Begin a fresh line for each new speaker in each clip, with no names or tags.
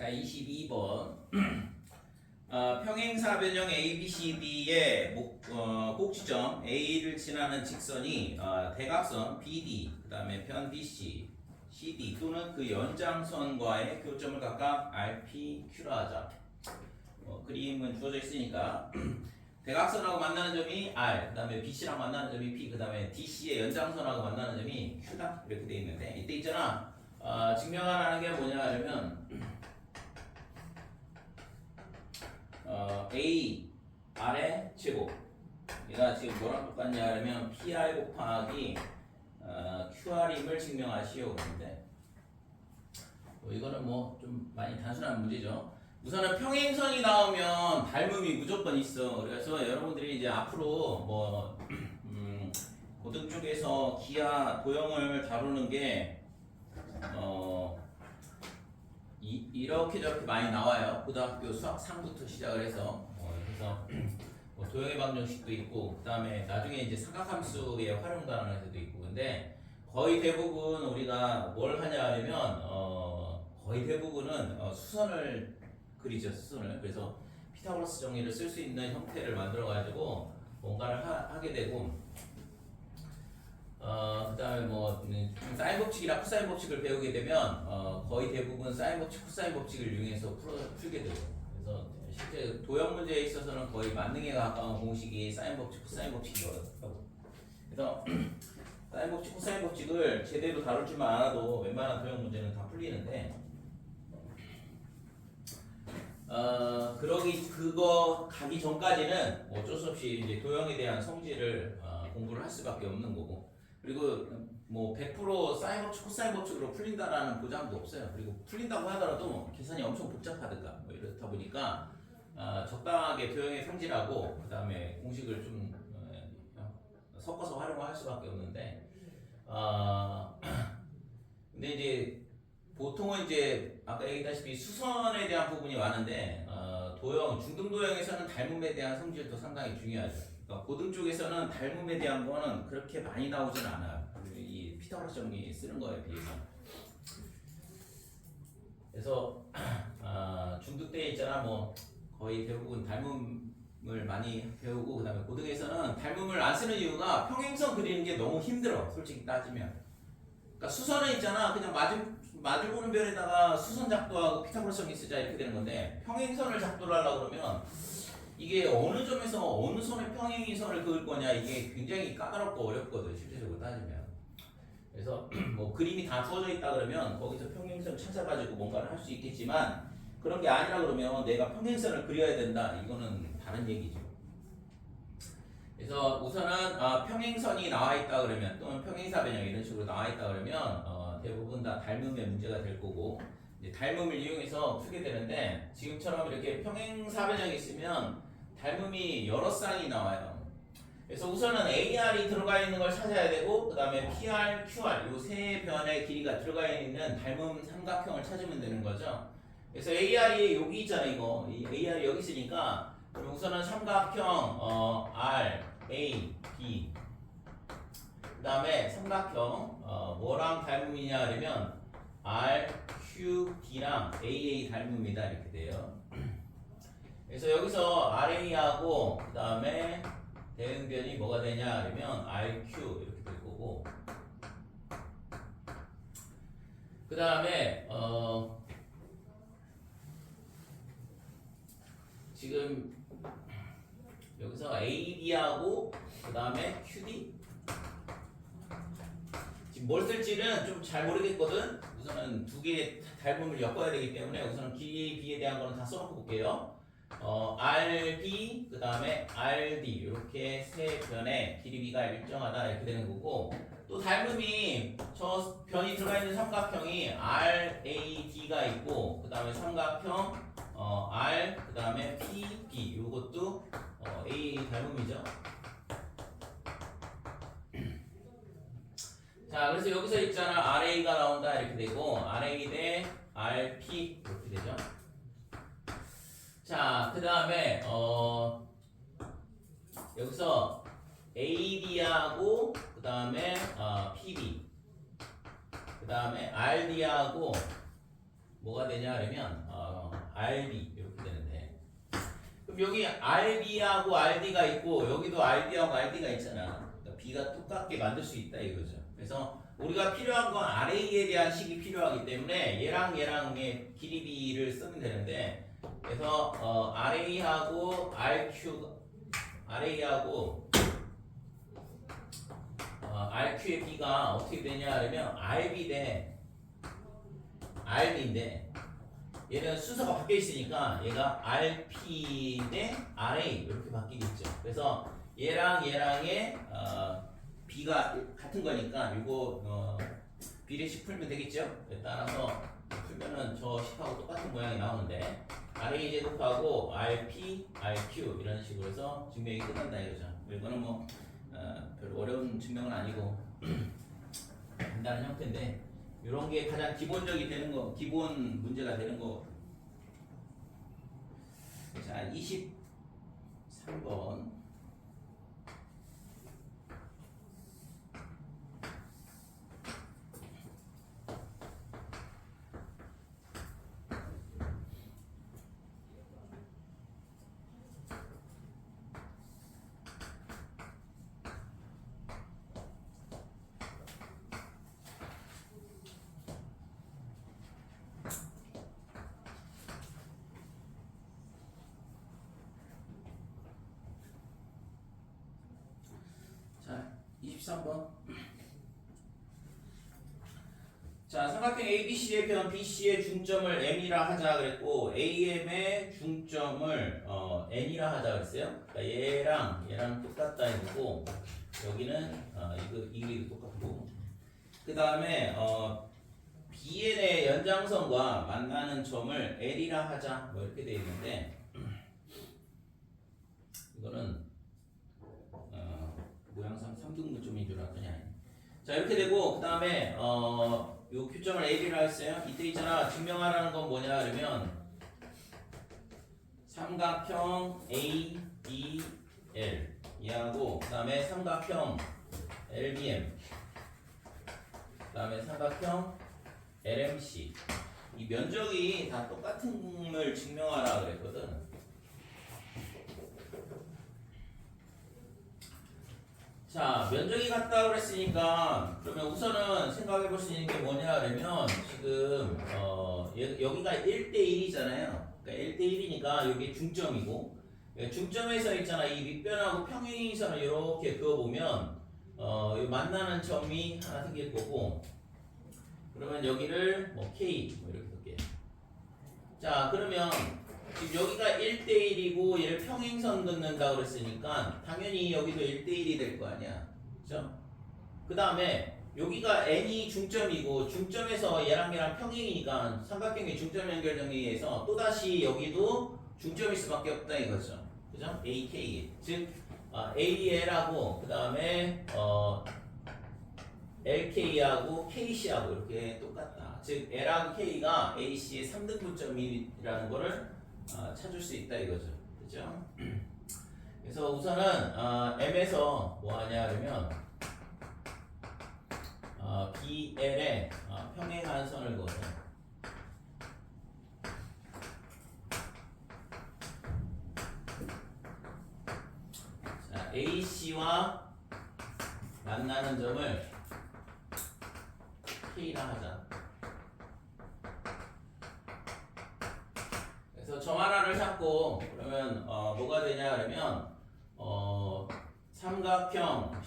자, 22번. 평행사 변형 ABCD의 꼭지점 A를 지나는 직선이 대각선 BD, 그 다음에 편 BC, CD 또는 그 연장선과의 교점을 각각 RPQ라 하자. 그림은 주어져 있으니까 대각선하고 만나는 점이 R, 그 다음에 BC랑 만나는 점이 P, 그 다음에 DC의 연장선하고 만나는 점이 Q다. 이렇게 돼 있는데 이때 있잖아. 증명하라는 게 뭐냐 하면 A R의 제곱 얘가 지금 뭐랑 똑같냐 하면 PR 곱하기 QR임을 증명하시오. 그런데 이거는 뭐 좀 많이 단순한 문제죠. 우선은 평행선이 나오면 닮음이 무조건 있어. 그래서 여러분들이 이제 앞으로 뭐 고등 쪽에서 기하 도형을 다루는 게 이렇게 저렇게 많이 나와요. 고등학교 수학 3부터 시작을 해서 그래서 뭐 도형의 방정식도 있고 그 다음에 나중에 이제 삼각함수의 활용단원에서도 있고. 근데 거의 대부분 우리가 뭘 하냐 하면 거의 대부분은 수선을 그리죠. 수선을. 그래서 피타고라스 정리를 쓸 수 있는 형태를 만들어 가지고 뭔가를 하게 되고 그 다음에 뭐 사인 법칙이나 코사인 법칙을 배우게 되면 거의 대부분 사인 법칙, 코사인 법칙을 이용해서 풀게 되고. 그래서 실제 도형 문제에 있어서는 거의 만능에 가까운 공식이 사인 법칙, 코사인 법칙이거든요. 그래서 사인 법칙, 코사인 법칙을 제대로 다룰 줄만 알아도 웬만한 도형 문제는 다 풀리는데 그거 가기 전까지는 어쩔 수 없이 이제 도형에 대한 성질을 공부를 할 수밖에 없는 거고. 그리고 뭐 100% 사인 법칙, 코사인 법칙으로 풀린다라는 보장도 없어요. 그리고 풀린다고 하더라도 계산이 엄청 복잡하든가 뭐 이렇다 보니까 적당하게 도형에 성질하고 그 다음에 공식을 좀 섞어서 활용할 수밖에 없는데 근데 이제 보통은 이제 아까 얘기했다시피 수선에 대한 부분이 많은데 도형, 중등 도형에서는 닮음에 대한 성질도 상당히 중요하죠. 그러니까 고등 쪽에서는 닮음에 대한 거는 그렇게 많이 나오진 않아요. 이 피타고라스 정리 쓰는 거에 비해서. 그래서 중등 때 있잖아 뭐 거의 대부분 닮음을 많이 배우고 그다음에 고등에서는 닮음을 안 쓰는 이유가 평행선 그리는 게 너무 힘들어. 솔직히 따지면. 그러니까 수선은 있잖아 그냥 마주보는 별에다가 수선 작도하고 피타고라스 정리 쓰자 이렇게 되는 건데 평행선을 작도를 하려고 그러면 이게 어느 점에서 어느 선의 평행선을 그을 거냐 이게 굉장히 까다롭고 어렵거든 실제적으로 따지면. 그래서 뭐 그림이 다 주어져 있다 그러면 거기서 평행선을 찾아가지고 뭔가를 할 수 있겠지만 그런 게 아니라 그러면 내가 평행선을 그려야 된다 이거는 다른 얘기죠. 그래서 우선은 평행선이 나와 있다 그러면 또는 평행사 변형 이런 식으로 나와 있다 그러면 대부분 다 닮음의 문제가 될 거고 이제 닮음을 이용해서 풀게 되는데 지금처럼 이렇게 평행사 변형이 있으면 닮음이 여러 쌍이 나와요. 그래서 우선은 AR이 들어가 있는 걸 찾아야 되고 그 다음에 PR, QR 이 세 변의 길이가 들어가 있는 닮음 삼각형을 찾으면 되는 거죠. 그래서 AR이 여기 있잖아 이거 이 AR이 여기 있으니까 그럼 우선은 삼각형 R, A, B 그 다음에 삼각형 뭐랑 닮음이냐 하면 R, Q, D랑 AA 닮음이다 이렇게 돼요. 그래서 여기서 RA하고 그 다음에 대응변이 뭐가 되냐 하면 RQ 이렇게 될 거고 그 다음에 지금 여기서 AB하고 그 다음에 QD 지금 뭘 쓸지는 좀 잘 모르겠거든. 우선은 두 개의 닮음을 엮어야 되기 때문에 우선은 B에 대한 거는 다 써놓고 볼게요. RB 그 다음에 RD 이렇게 세 변의 길이 B가 일정하다 이렇게 되는 거고 또 닮음이 저 변이 들어가 있는 삼각형이 RAD가 있고 그 다음에 삼각형 R 그 다음에 PB 이것도 A 닮음이죠. 자 그래서 여기서 있잖아 RA가 나온다 이렇게 되고 RA 대 RP 이렇게 되죠. 자 그 다음에 여기서 AD하고 그 다음에 PB 그 다음에 RD하고 뭐가 되냐 하면 RB 이렇게 되는데, 그럼 여기 RB하고 RD가 있고 여기도 RB하고 RD가 있잖아. 그러니까 B가 똑같게 만들 수 있다 이거죠. 그래서 우리가 필요한 건 RA에 대한 식이 필요하기 때문에 얘랑의 길이 B를 쓰면 되는데, 그래서 RA하고 RQ의 B가 어떻게 되냐 하면 RB 대 RB인데, 얘는 순서가 바뀌어 있으니까 얘가 RP 대 RA 이렇게 바뀌겠죠. 그래서 얘랑의 B가 같은 거니까 이거 비례식 풀면 되겠죠. 따라서 풀면은 저 식하고 똑같은 모양이 나오는데, RA 제곱하고 RP, RQ 이런 식으로 해서 증명이 끝난다 이거죠. 이거는 뭐 별로 어려운 증명은 아니고 간단한 형태인데, 이런 게 가장 기본적이 되는 거, 기본 문제가 되는 거. 자, 23번. 자, 23번. 자, 삼각형 ABC의 편 BC의 중점을 M이라 하자 그랬고, AM의 중점을 N이라 하자 그랬어요. 그러니까 얘랑 똑같다 이거고, 여기는 이게 똑같고, 그 다음에 BN의 연장선과 만나는 점을 L이라 하자 뭐 이렇게 되어 있는데, 이거는 모양상 3등분점인 줄 알았더니 아니네. 자, 이렇게 되고, 그 다음에 요 교점을 L이라 했어요. 이때 있잖아, 증명하라는 건 뭐냐 그러면 삼각형 ABL 이하고, 그 다음에 삼각형 LBM, 그 다음에 삼각형 LMC, 이 면적이 다 똑같은 걸 증명하라 그랬거든. 자, 면적이 같다고 그랬으니까, 그러면 우선은 생각해 볼 수 있는 게 뭐냐 그러면, 지금 여기가 1대1이잖아요. 그러니까 1대1이니까 여기 중점이고, 중점에서 있잖아, 이 밑변하고 평행이선을 이렇게 그어보면 만나는 점이 하나 생길 거고, 그러면 여기를 뭐 K 뭐 이렇게 볼게요. 자, 그러면 지금 여기가 1대1이고 얘를 평행선 긋는다고 그랬으니까 당연히 여기도 1대1이 될 거 아니야. 그죠? 그 다음에 여기가 N이 중점이고, 중점에서 얘랑 평행이니까 삼각형의 중점 연결 정리에서 또다시 여기도 중점일 수밖에 없다 이거죠. 그죠? AK. 즉 AL하고 그 다음에 LK하고 KC하고 이렇게 똑같다. 즉 L하고 K가 AC의 3등분점이라는 거를 찾을 수 있다 이거죠. 그죠? 그래서 우선은 M에서 뭐 하냐 그러면 BL에 평행한 선을 그어서, 자, AC와 만나는 점을 K라 하자. 그래서 점 하나를 찾고, 그러면 뭐가 되냐 그러면 삼각형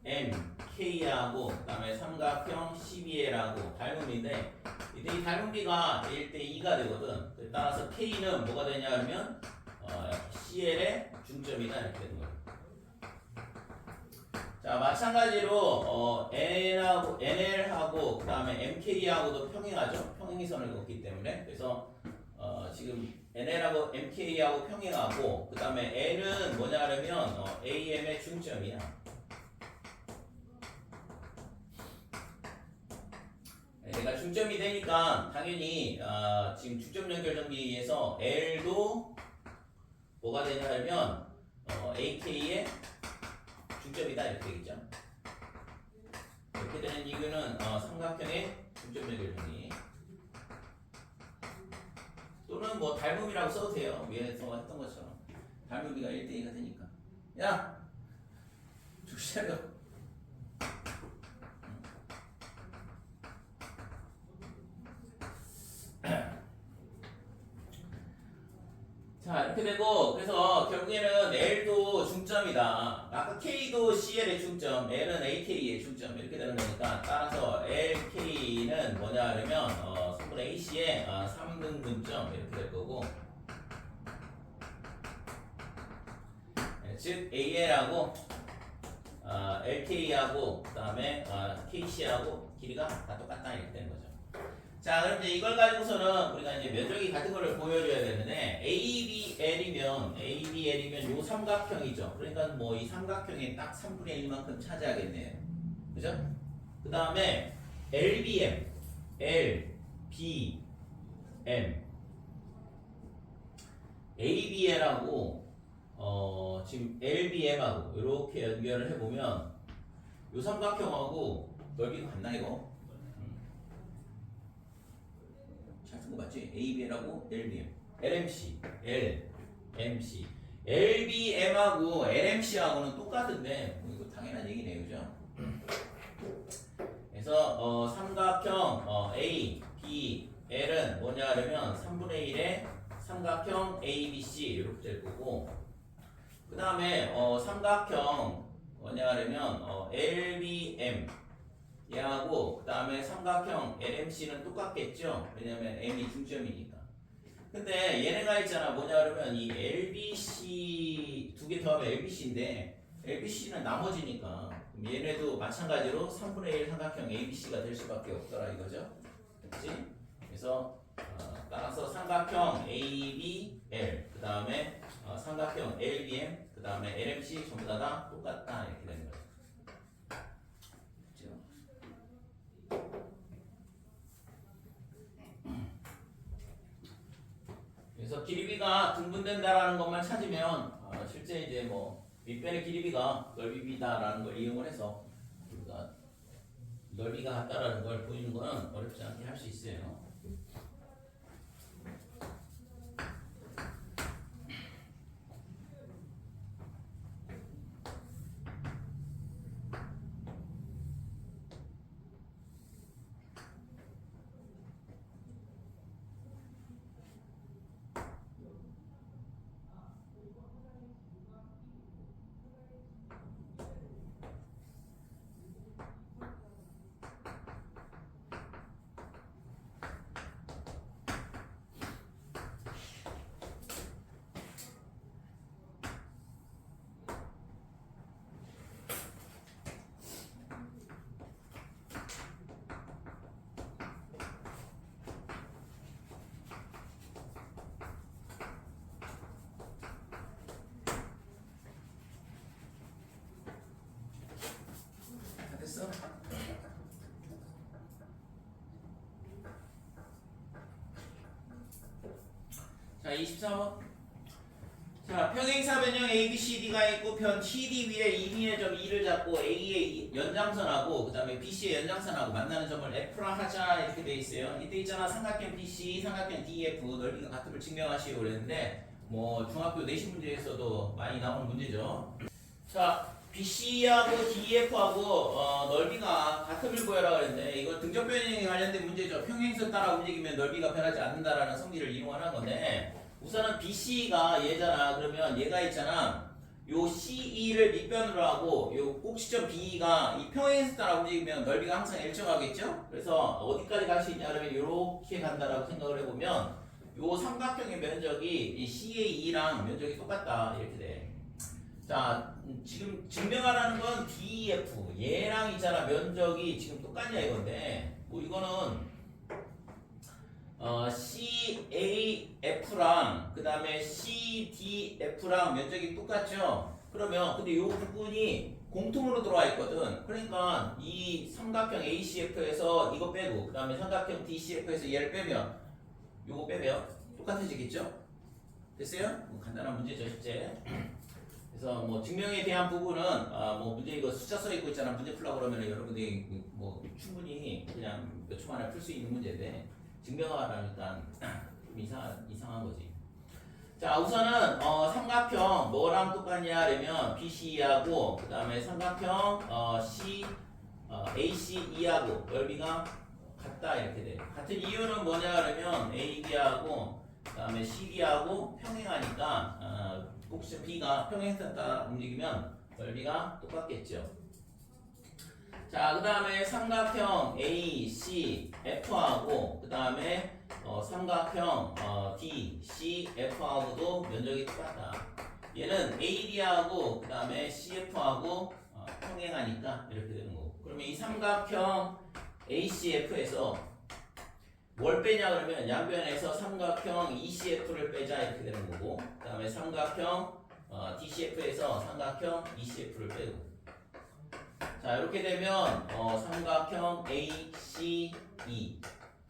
CMK하고 그 다음에 삼각형 CBL하고 닮음인데, 이때 이 닮음비가 1대2가 되거든. 따라서 K는 뭐가 되냐 그러면 CL의 중점이다 이렇게 되는 거예요. 자, 마찬가지로 NL하고 그 다음에 MK하고도 평행하죠. 평행이선을 걷기 때문에. 그래서 지금 NL하고 MK하고 평행하고, 그 다음에 N은 뭐냐 하면 AM의 중점이야. 얘가 중점이 되니까 당연히 지금 중점 연결 정리에서 L도 뭐가 되냐 하면 AK의 중점이다 이렇게 되겠죠. 이렇게 되는 이유는 삼각형의 중점 연결 정리. 이거는 뭐 닮음이라고 써도 돼요. 위에서 했던 것처럼 닮음비가 1대2가 되니까. 야! 정신 차려. 자, 이렇게 되고, 그래서 결국에는 L도 중점이다. 아까 K도 CL의 중점, L은 AK의 중점, 이렇게 되는 거니까, 따라서 LK는 뭐냐 하면, 3분의 AC의 3등분점, 이렇게 될 거고, 즉, AL하고, LK하고, 그 다음에 KC하고 길이가 다 똑같다, 이렇게 되는 거죠. 자, 그럼 이제 이걸 가지고서는 우리가 이제 면적이 같은 거를 보여줘야 되는데 ABL이면 요 삼각형이죠. 그러니까 뭐 이 삼각형의 딱 3분의 1만큼 차지하겠네요. 그죠? 그 다음에 LBM, LBM, ABL하고 지금 LBM하고 이렇게 연결을 해보면 요 삼각형하고 넓이가 같나 이거? 잘 쓴 거 맞지? ABL하고 LBM, LMC, LMC, LBM하고 LMC하고는 똑같은데 뭐 이거 당연한 얘기네요, 그죠? 그래서 삼각형 A, B, L은 뭐냐 하면 3분의 1의 삼각형 ABC 이렇게 될 거고, 그 다음에 삼각형 뭐냐 하면 LBM 얘하고 그 다음에 삼각형 LMC는 똑같겠죠? 왜냐면 M이 중점이니까. 근데 얘네가 있잖아. 뭐냐 그러면 이 LBC 두 개 더하면 LBC인데 LBC는 나머지니까 얘네도 마찬가지로 3분의 1 삼각형 ABC가 될 수밖에 없더라 이거죠. 그렇지? 그래서 따라서 삼각형 ABL 그 다음에 삼각형 LBM 그 다음에 LMC 전부 다 똑같다 이렇게 되는 거죠. 그래서 길이비가 등분된다라는 것만 찾으면 실제 이제 뭐 밑변의 길이비가 넓이비다라는 걸 이용을 해서 우리가 넓이가 같다라는 걸 보이는 거는 어렵지 않게 할 수 있어요. 됐어? 자, 24번. 자, 평행사 변형 ABCD가 있고 편 CD 위에 이미의 점 E를 잡고 A의 연장선하고 그 다음에 BC의 연장선하고 만나는 점을 F라 하자 이렇게 돼 있어요. 이때 있잖아 삼각형 BC, 삼각형 DF 넓이가 같음을 증명하시오 그랬는데 뭐 중학교 내신 문제에서도 많이 나오는 문제죠. 자, BC하고 DF하고 넓이가 같음을 구해라 그랬는데 이거 등적 변형에 관련된 문제죠. 평행선 따라 움직이면 넓이가 변하지 않는다라는 성질을 이용하는 건데 우선은 BC가 얘잖아. 그러면 얘가 있잖아. 요 CE를 밑변으로 하고 요 꼭지점 B가 이 평행선 따라 움직이면 넓이가 항상 일정하겠죠? 그래서 어디까지 갈 수 있냐 그러면 이렇게 간다라고 생각을 해보면 요 삼각형의 면적이 이 CAE랑 면적이 똑같다 이렇게 돼. 자, 지금 증명하라는 건 DF 얘랑 있잖아. 면적이 지금 똑같냐 이건데 뭐 이거는 CAF랑 그 다음에 CDF랑 면적이 똑같죠? 그러면 근데 이 부분이 공통으로 들어와 있거든. 그러니까 이 삼각형 ACF에서 이거 빼고 그 다음에 삼각형 DCF에서 얘를 빼면 요거 빼면 똑같아지겠죠? 됐어요? 뭐 간단한 문제죠 실제. 그래서 뭐 증명에 대한 부분은 뭐 문제 이거 숫자 써 있고 있잖아. 문제 풀라고 그러면 여러분들이 뭐 충분히 그냥 몇 초 만에 풀 수 있는 문제인데 증명하라니까 좀 이상한 거지. 자, 우선은 삼각형 뭐랑 똑같냐 그러면 BCE하고 그 다음에 삼각형 ACE하고 넓이가 같다 이렇게 돼. 같은 이유는 뭐냐 그러면 AB하고 그 다음에 CB하고 평행하니까 혹시 B가 평행선 따라 움직이면 넓이가 똑같겠죠. 자, 그 다음에 삼각형 ACF하고 그 다음에 삼각형 DCF하고도 면적이 똑같다. 얘는 AD하고 그 다음에 CF하고 평행하니까 이렇게 되는 거고. 그러면 이 삼각형 ACF에서 뭘 빼냐 그러면 양변에서 삼각형 ECF를 빼자 이렇게 되는 거고. 그 다음에 삼각형 DCF에서 삼각형 ECF를 빼고. 자, 이렇게 되면 삼각형 ACE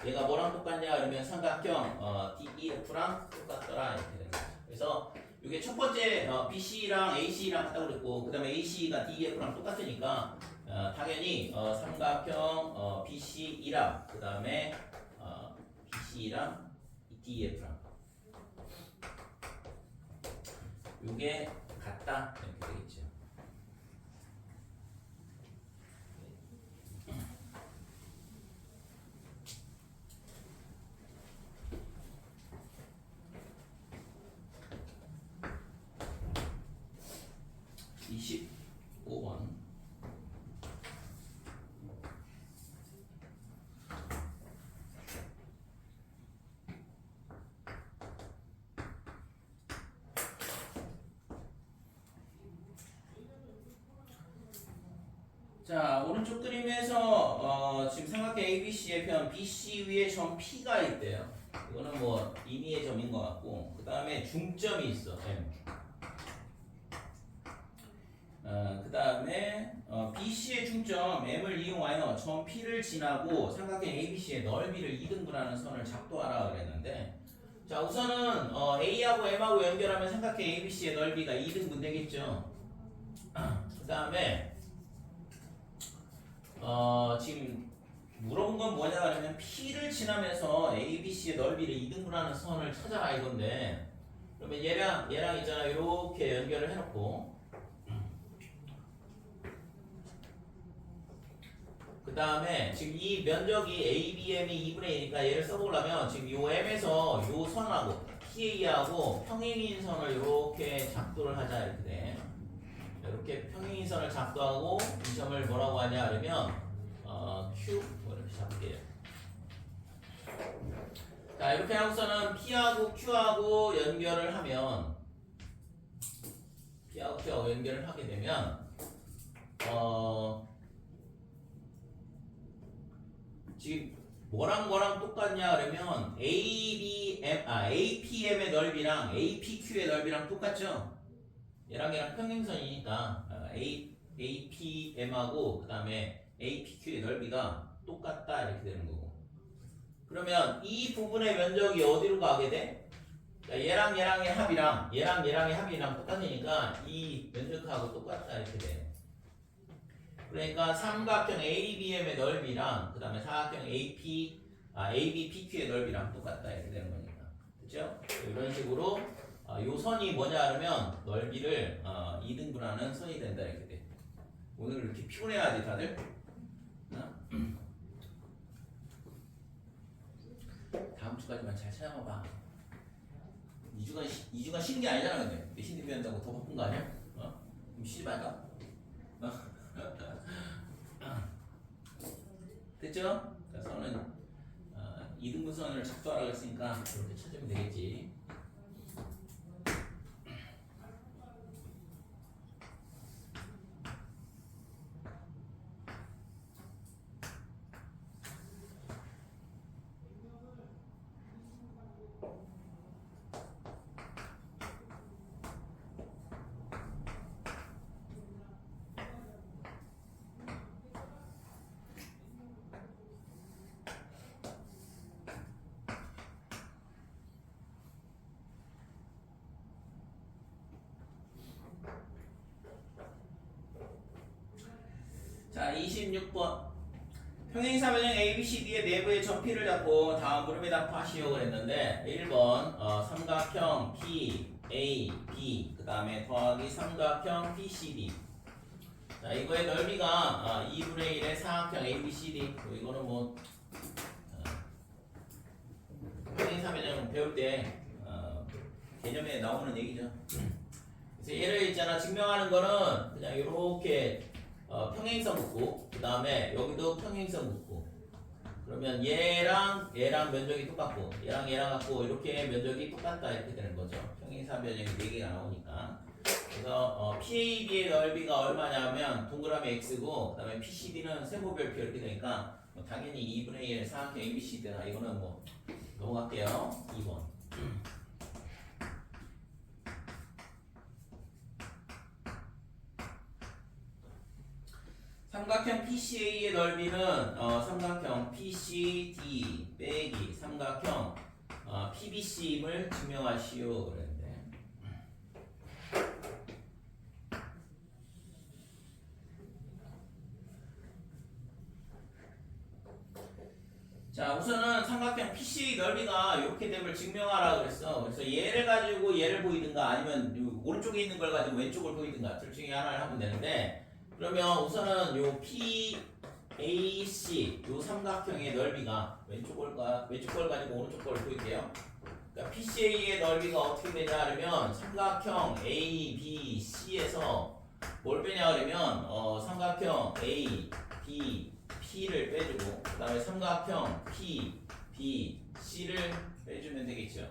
얘가 뭐랑 똑같냐 그러면 삼각형 DEF랑 똑같더라 이렇게 되는 거죠. 그래서 이게 첫 번째 BC랑 AC랑 같다고 그랬고 그 다음에 AC가 DEF랑 똑같으니까 당연히 삼각형 BCE랑 그 다음에 BC랑 DEF랑 이게 같다 이렇게 되겠죠. 자, 오른쪽 그림에서 지금 삼각형 ABC의 편 BC 위에 점 P가 있대요. 이거는 뭐 임의의 점인 것 같고 그 다음에 중점이 있어 M. 그 다음에 BC의 중점 M을 이용하여 점 P를 지나고 삼각형 ABC의 넓이를 2등분하는 선을 작도하라 그랬는데 자, 우선은 A하고 M하고 연결하면 삼각형 ABC의 넓이가 2등분 되겠죠. 그 다음에 지금 물어본 건 뭐냐 하면 P를 지나면서 ABC의 넓이를 2등분하는 선을 찾아라 이건데 그러면 얘랑 있잖아 이렇게 연결을 해놓고 그 다음에 지금 이 면적이 ABM이 2분의 1이니까 얘를 써보려면 지금 요 M에서 요 선하고 PA하고 평행인 선을 이렇게 작도를 하자 이렇게 돼. 이렇게 평행인 선을 작도하고 이 점을 뭐라고 하냐 하면 Q 뭐 이렇게 잡을게요. 자, 이렇게 하고서는 P하고 Q하고 연결을 하면 P하고 Q하고 연결을 하게 되면 지금 뭐랑 똑같냐 그러면 APM의 넓이랑 APQ의 넓이랑 똑같죠? 얘랑 평행선이니까 APM하고 그 다음에 APQ의 넓이가 똑같다 이렇게 되는 거고 그러면 이 부분의 면적이 어디로 가게 돼? 얘랑의 합이랑 얘랑의 합이랑 똑같으니까 이 면적하고 똑같다 이렇게 돼. 그러니까 삼각형 ABM의 넓이랑 그 다음에 사각형 ABPQ의 넓이랑 똑같다 이렇게 되는 거니까 그렇죠? 이런 식으로 요 선이 뭐냐 하면 넓이를 2등분하는 선이 된다 이렇게 돼. 오늘 이렇게 피곤해야지 다들. 다음 주까지만 잘 찾아봐봐. 2주간 쉬는 게 아니잖아 근데. 내 신입 한다고 더 바쁜 거 아니야? 그럼 쉬지 말까? 됐죠? 자, 선은 2등분 선을 작도하라고 했으니까 이렇게 찾으면 되겠지. 자, 26번. 평행이사 변형 ABCD의 내부의 점피를 잡고 다음 물음에다 파시오 그랬는데 1번 삼각형 PAB 그 다음에 더하기 삼각형 PCD. 자 이거의 넓이가 2분의 1의 사각형 ABCD. 이거는 뭐 평행이사 변형 배울 때 개념에 나오는 얘기죠. 그래서 얘를 있잖아 증명하는 거는 그냥 이렇게 평행선 묶고 그 다음에 여기도 평행선 묶고 그러면 얘랑 면적이 똑같고 얘랑 같고 이렇게 면적이 똑같다 이렇게 되는 거죠. 평행사 변형이 4개가 나오니까. 그래서 PAB의 넓이가 얼마냐면 동그라미 X고 그 다음에 PCD는 세모별표 이렇게 되니까 당연히 2분의 1 사각형 ABCD다. 이거는 뭐 넘어갈게요. 2번. 삼각형 PCA의 넓이는 삼각형 PCD 빼기 삼각형 PBC임을 증명하시오 그랬는데. 자 우선은 삼각형 PCA 넓이가 이렇게 됨을 증명하라 그랬어. 그래서 얘를 가지고 얘를 보이든가 아니면 오른쪽에 있는 걸 가지고 왼쪽을 보이든가 둘 중에 하나를 하면 되는데, 그러면 우선은 요 PAC 요 삼각형의 넓이가 왼쪽 걸 가지고 오른쪽 걸 보일게요. 그러니까 PCA의 넓이가 어떻게 되냐 하면 삼각형 ABC에서 뭘 빼냐 그러면 삼각형 A, B, P를 빼주고 그 다음에 삼각형 P, B, C를 빼주면 되겠죠.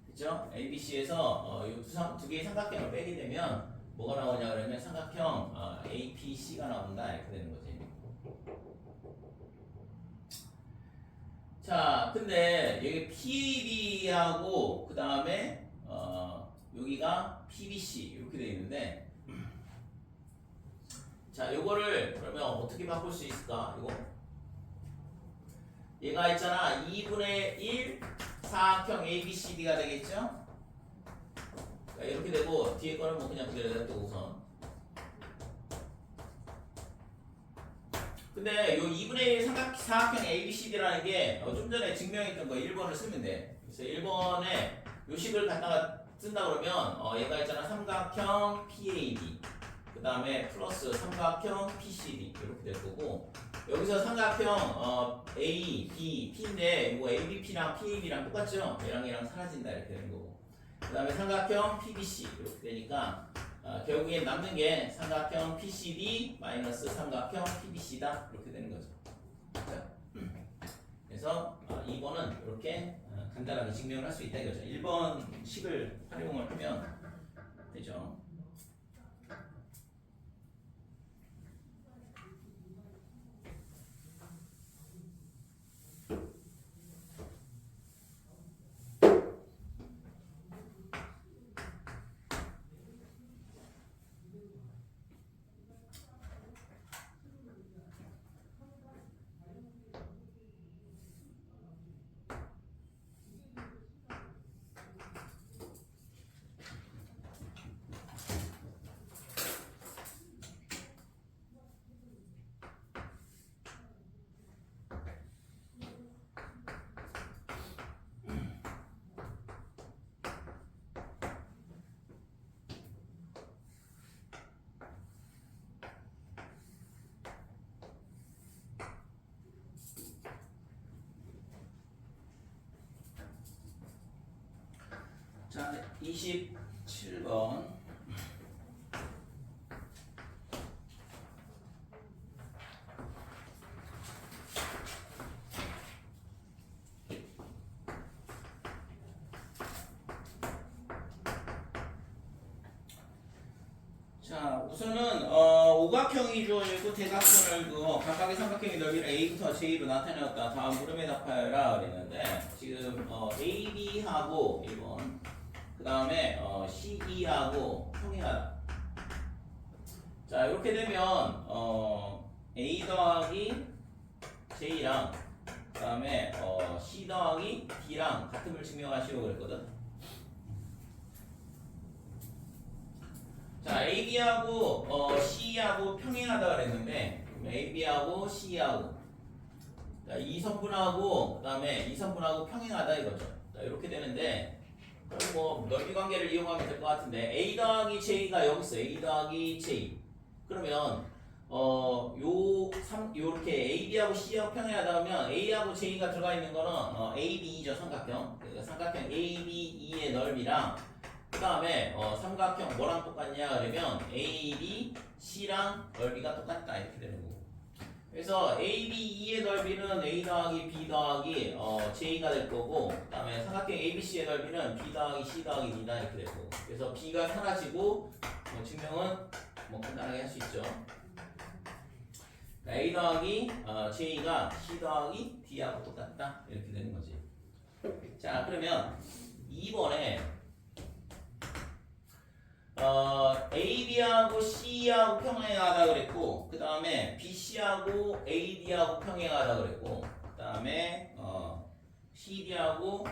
그죠? ABC에서 두 개의 삼각형을 빼게 되면 뭐가 나오냐 그러면 삼각형 APC가 나온다 이렇게 되는 거지. 자, 근데 여기 PAB하고 그 다음에 여기가 PBC 이렇게 되어 있는데, 자, 요거를 그러면 어떻게 바꿀 수 있을까? 이거 얘가 있잖아 2분의 1 사각형 ABCD가 되겠죠? 이렇게 되고 뒤에 거는 뭐 그냥 그대로 냅두고 우선. 근데 요 2분의 1 사각형 ABCD라는 게 좀 전에 증명했던 거 1번을 쓰면 돼. 그래서 1번에 요 식을 갖다가 쓴다 그러면 얘가 있잖아 삼각형 PAB 그 다음에 플러스 삼각형 PCD 이렇게 될 거고, 여기서 삼각형 A, B, P인데 뭐 ABP랑 PAB랑 똑같죠? 얘랑 사라진다 이렇게 되는 거고, 그 다음에 삼각형 PBC 이렇게 되니까 결국엔 남는 게 삼각형 PCD 마이너스 삼각형 PBC다 이렇게 되는 거죠. 그래서 2번은 이렇게 간단하게 증명을 할 수 있다 이거죠. 1번 식을 활용을 하면 되죠. 자, 27번. 자, 우선은 오각형이 주어져 있고 대각선을 각각의 삼각형의 넓이를 A부터 J로 나타내었다. 다음 물음에 답하여라 그랬는데, 지금 AB하고 1번 그 다음에 CE하고 평행하다. 자 이렇게 되면 A 더하기 J랑 그 다음에 C 더하기 D랑 같음을 증명하시려고 그랬거든. 자 AB하고 CE하고 평행하다 그랬는데, AB하고 C하고 자, 이 선분하고 그다음에 이 선분하고 평행하다 이거죠. 자, 이렇게 되는데 그럼 뭐 넓이 관계를 이용하면 될 것 같은데 A 더하기 J가 여기 있어. A 더하기 J. 그러면 요렇게 AB하고 C하고 평행하다 보면 A하고 J가 들어가 있는 거는 ABE죠. 삼각형. 그러니까 삼각형 ABE의 넓이랑 그 다음에 삼각형 뭐랑 똑같냐 그러면 AB, C랑 넓이가 똑같다 이렇게 되는 거고. 그래서 ABE의 넓이는 A 더하기 B 더하기 J가 될 거고 그 다음에 삼각형 ABC의 넓이는 B 더하기 C 더하기 D다 이렇게 될 거고. 그래서 B가 사라지고 증명은 뭐 간단하게 할 수 있죠. A 더하기 J가 C 더하기 D하고 똑같다 이렇게 되는 거지. 자 그러면 2번에 AB하고 C하고 평행하다 그랬고 그 다음에 BC하고 AD하고 평행하다 그랬고 그 다음에 CD하고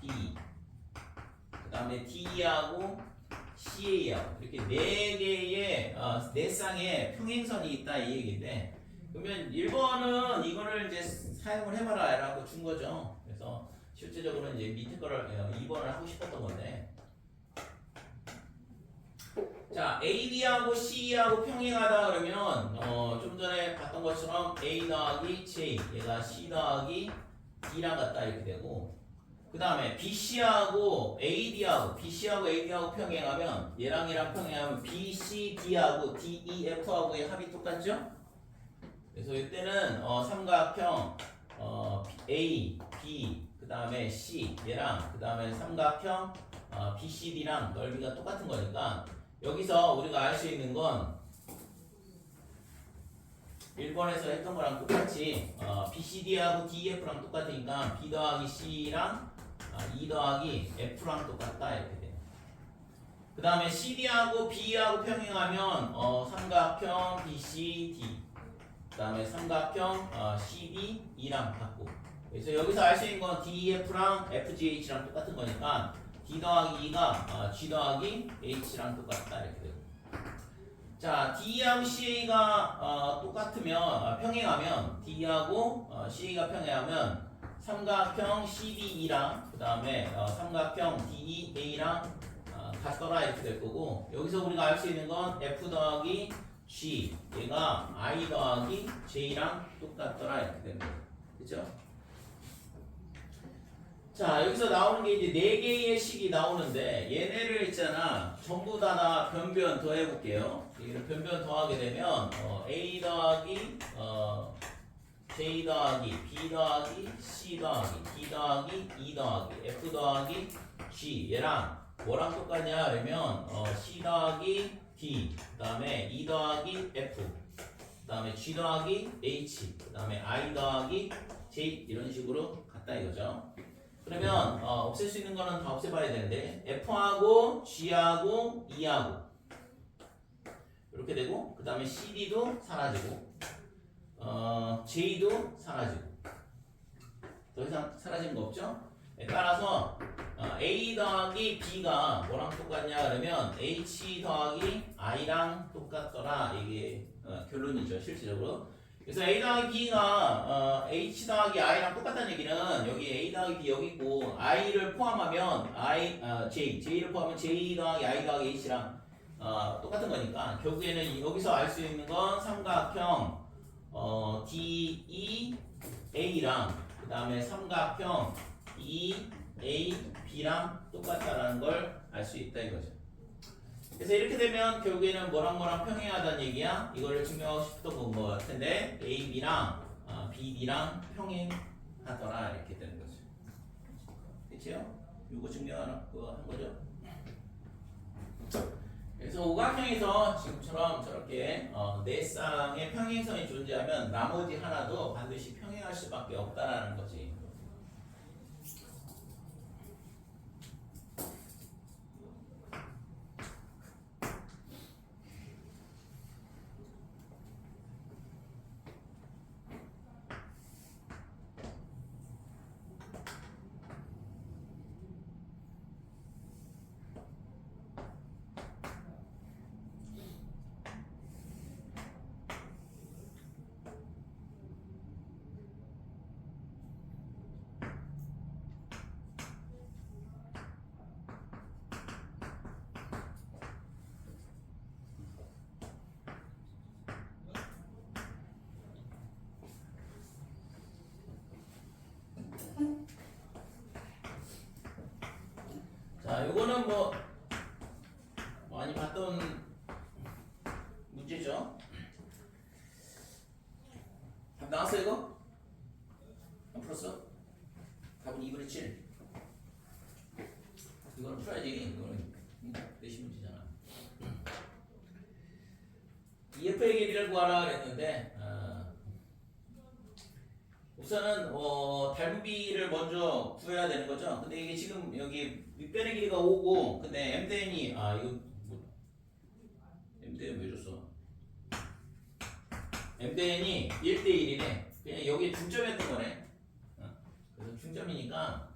D 그 다음에 D하고 CA하고 이렇게 네 개의 네 쌍의 평행선이 있다 이 얘기인데 그러면 1번은 이거를 이제 사용을 해봐라 라고 준 거죠. 그래서 실제적으로 이제 밑에 거를 2번을 하고 싶었던 건데 자, AB하고 C하고 평행하다 그러면 좀 전에 봤던 것처럼 A 더하기 J 얘가 C 더하기 D랑 같다 이렇게 되고 그 다음에 BC하고 AD하고 평행하면 얘랑 평행하면 BCD하고 DEF하고의 합이 똑같죠? 그래서 이때는 삼각형 A, B 그 다음에 C 얘랑 그 다음에 삼각형 BCD랑 넓이가 똑같은 거니까 여기서 우리가 알 수 있는 건 1번에서 했던 거랑 똑같이 BCD하고 DEF랑 똑같으니까 B 더하기 C랑 E 더하기 F랑 똑같다 이렇게 돼요. 그 다음에 CD하고 B하고 평행하면 삼각형 BCD 그 다음에 삼각형 CD, E랑 같고 그래서 여기서 알 수 있는 건 DEF랑 FGH랑 똑같은 거니까 D 더하기 E가 G 더하기 H랑 똑같다 이렇게 되고 자 D하고 CA가 똑같으면 평행하면 D하고 CA가 평행하면 삼각형 CDE랑 그 다음에 삼각형 DEA랑 같더라 이렇게 될 거고 여기서 우리가 알 수 있는 건 F 더하기 G 얘가 I 더하기 J랑 똑같더라 이렇게 되는 거죠. 그죠? 자 여기서 나오는 게 이제 4개의 식이 나오는데 얘네를 있잖아 전부 다 변변 더해볼게요. 이를 변변 더하게 되면 A 더하기 J 더하기 B 더하기 C 더하기 D 더하기 E 더하기 F 더하기 G 얘랑 뭐랑 똑같냐 그러면 C 더하기 D 그 다음에 E 더하기 F 그 다음에 G 더하기 H 그 다음에 I 더하기 J 이런 식으로 같다 이거죠. 그러면 없앨 수 있는 거는 다 없애봐야 되는데 F하고 G하고 E하고 이렇게 되고 그 다음에 CD도 사라지고 J도 사라지고 더 이상 사라지는 거 없죠? 따라서 A 더하기 B가 뭐랑 똑같냐 그러면 H 더하기 I랑 똑같더라 이게 결론이죠 실질적으로. 그래서 A 더하기 B가 H 더하기 I랑 똑같다는 얘기는 여기 A 더하기 B 여기 있고 I를 포함하면 J를 포함하면 J 더하기 I 더하기 H랑 똑같은 거니까 결국에는 여기서 알 수 있는 건 삼각형 DEA랑 그 다음에 삼각형 EAB랑 똑같다라는 걸 알 수 있다 이거죠. 그래서 이렇게 되면 결국에는 뭐랑 평행하다는 얘기야. 이거를 증명하고 싶었던 거 같은데 AB랑 BD랑 평행하더라 이렇게 되는 거죠. 그치요? 이거 증명하는 거 한 거죠. 그래서 오각형에서 지금처럼 저렇게 네 쌍의 평행선이 존재하면 나머지 하나도 반드시 평행할 수밖에 없다라는 거지. 자, 요거는 뭐 많이 봤던 문제죠. 답 나왔어 이거? 안 풀었어? 답은 2분의 7. 이거는 풀어야지. 이거는 내신 문제잖아. EF의 길이를 구하라 그랬는데 우선은 닮비를 먼저 구해야 되는 거죠. 근데 이게 지금 여기 밑변의 길이가 5고 근데 m대n이 이거 뭐 m대n 왜 줬어? m대n이 1대1이네. 그냥 여기 중점이었던 거네. 그래서 중점이니까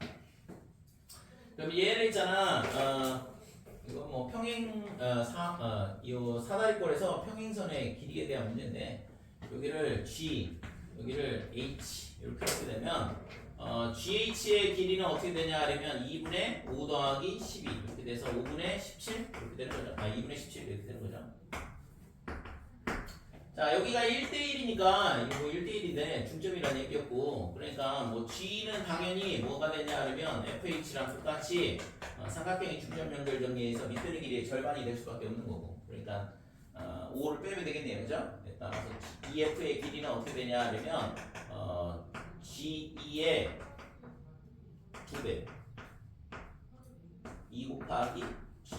그럼 얘를 있잖아. 이거 뭐 이 사다리꼴에서 평행선의 길이에 대한 문제인데 여기를 G, 여기를 H 이렇게 하게 되면 GH의 길이는 어떻게 되냐 하면 2분의 5 더하기 12 이렇게 돼서 5분의 17 이렇게 되는 거죠. 2분의 17 이렇게 되는 거죠. 자, 여기가 1대1이니까 이거 1대1인데 중점이라는 얘기였고 그러니까 뭐 G는 당연히 뭐가 되냐 하면 FH랑 똑같이 삼각형의 중점 연결 정리에서 밑변의 길이의 절반이 될 수밖에 없는 거고 그러니까 5를 빼면 되겠네요. 그죠? 따라서 EF의 길이는 어떻게 되냐 하면 GE의 2배 2 곱하기 G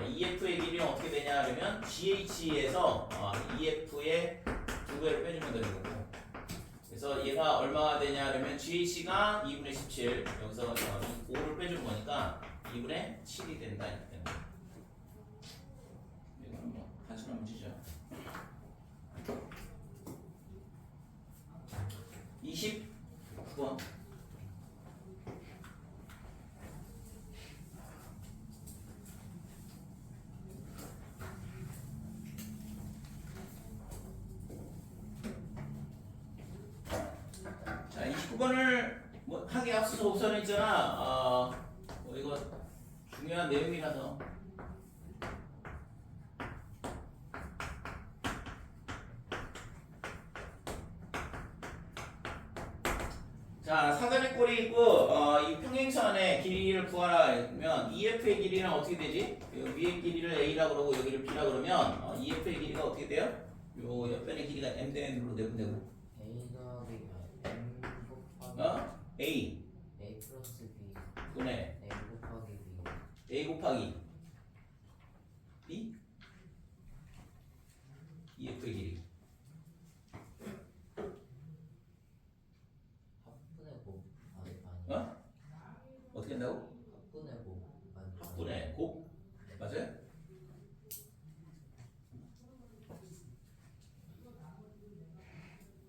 EF의 길이는 어떻게 되냐 하면 GH에서 EF의 2배를 빼주면 되는 거고 그래서 얘가 얼마가 되냐 하면 GH가 2분의 17 여기서 5를 빼주는 거니까 2분의 7이 된다 이렇게 되는 거예요. 이거는 뭐 단순한 문제죠. 29번 자, 29번을 뭐 하기 앞서서 우선 있잖아. 뭐 이거 중요한 내용이라서 자, 사다리꼴이 있고 이 평행선의 길이를 구하라 하면 EF의 길이는 어떻게 되지? 위의 길이를 A라고 그러고 여기를 B라고 그러면 EF의 길이가 어떻게 돼요? 요 옆변의 길이가 m대n으로 내분되고
A 더하기 M 곱하기
A
A 플러스 B
분의
A 곱하기 B
A 곱하기 B EF의 길이
합분의 곱 아니
어떻게 한다고?
합분의 곱 아니
합분의 곱 맞아요?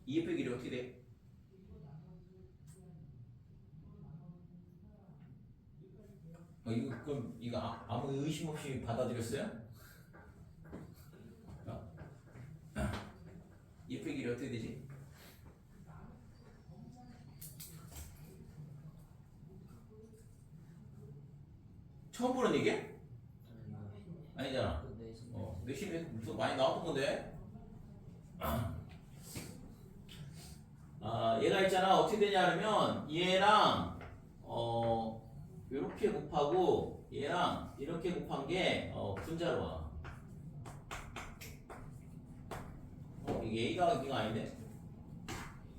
EF의 길이 어떻게 돼? 이거 그럼 이거 아무 의심 없이 받아들였어요? EF의 길이 어떻게 되지? 처음 보는 얘기야? 아니잖아. 내신에 무슨 많이 나왔던 건데. 얘가 있잖아. 어떻게 되냐 하면 얘랑 이렇게 곱하고 얘랑 이렇게 곱한 게 분자로 와. 이게 A 더하기 B가 아닌데?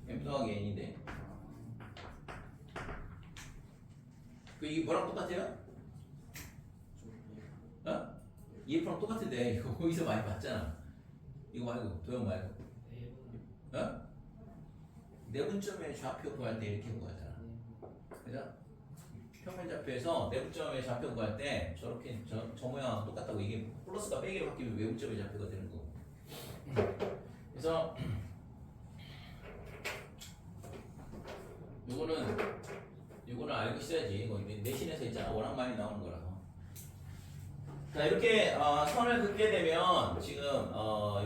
M 더하기 N인데? 이게 뭐랑 똑같아요? EF랑 똑같은데 이거 거기서 많이 봤잖아. 이거 말고 도형 말고 내분점의 좌표 구할 때 이렇게 구하잖아. 그죠? 평면좌표에서 내분점의 좌표 구할 때 저렇게 저 모양하고 똑같다고 이게 플러스가 빼기로 바뀌면 외분점의 좌표가 되는 거고. 그래서 요거는 알고 있어야지. 이거 내신에서 있잖아. 워낙 많이 나오는 거라서. 자, 이렇게 선을 긋게 되면 지금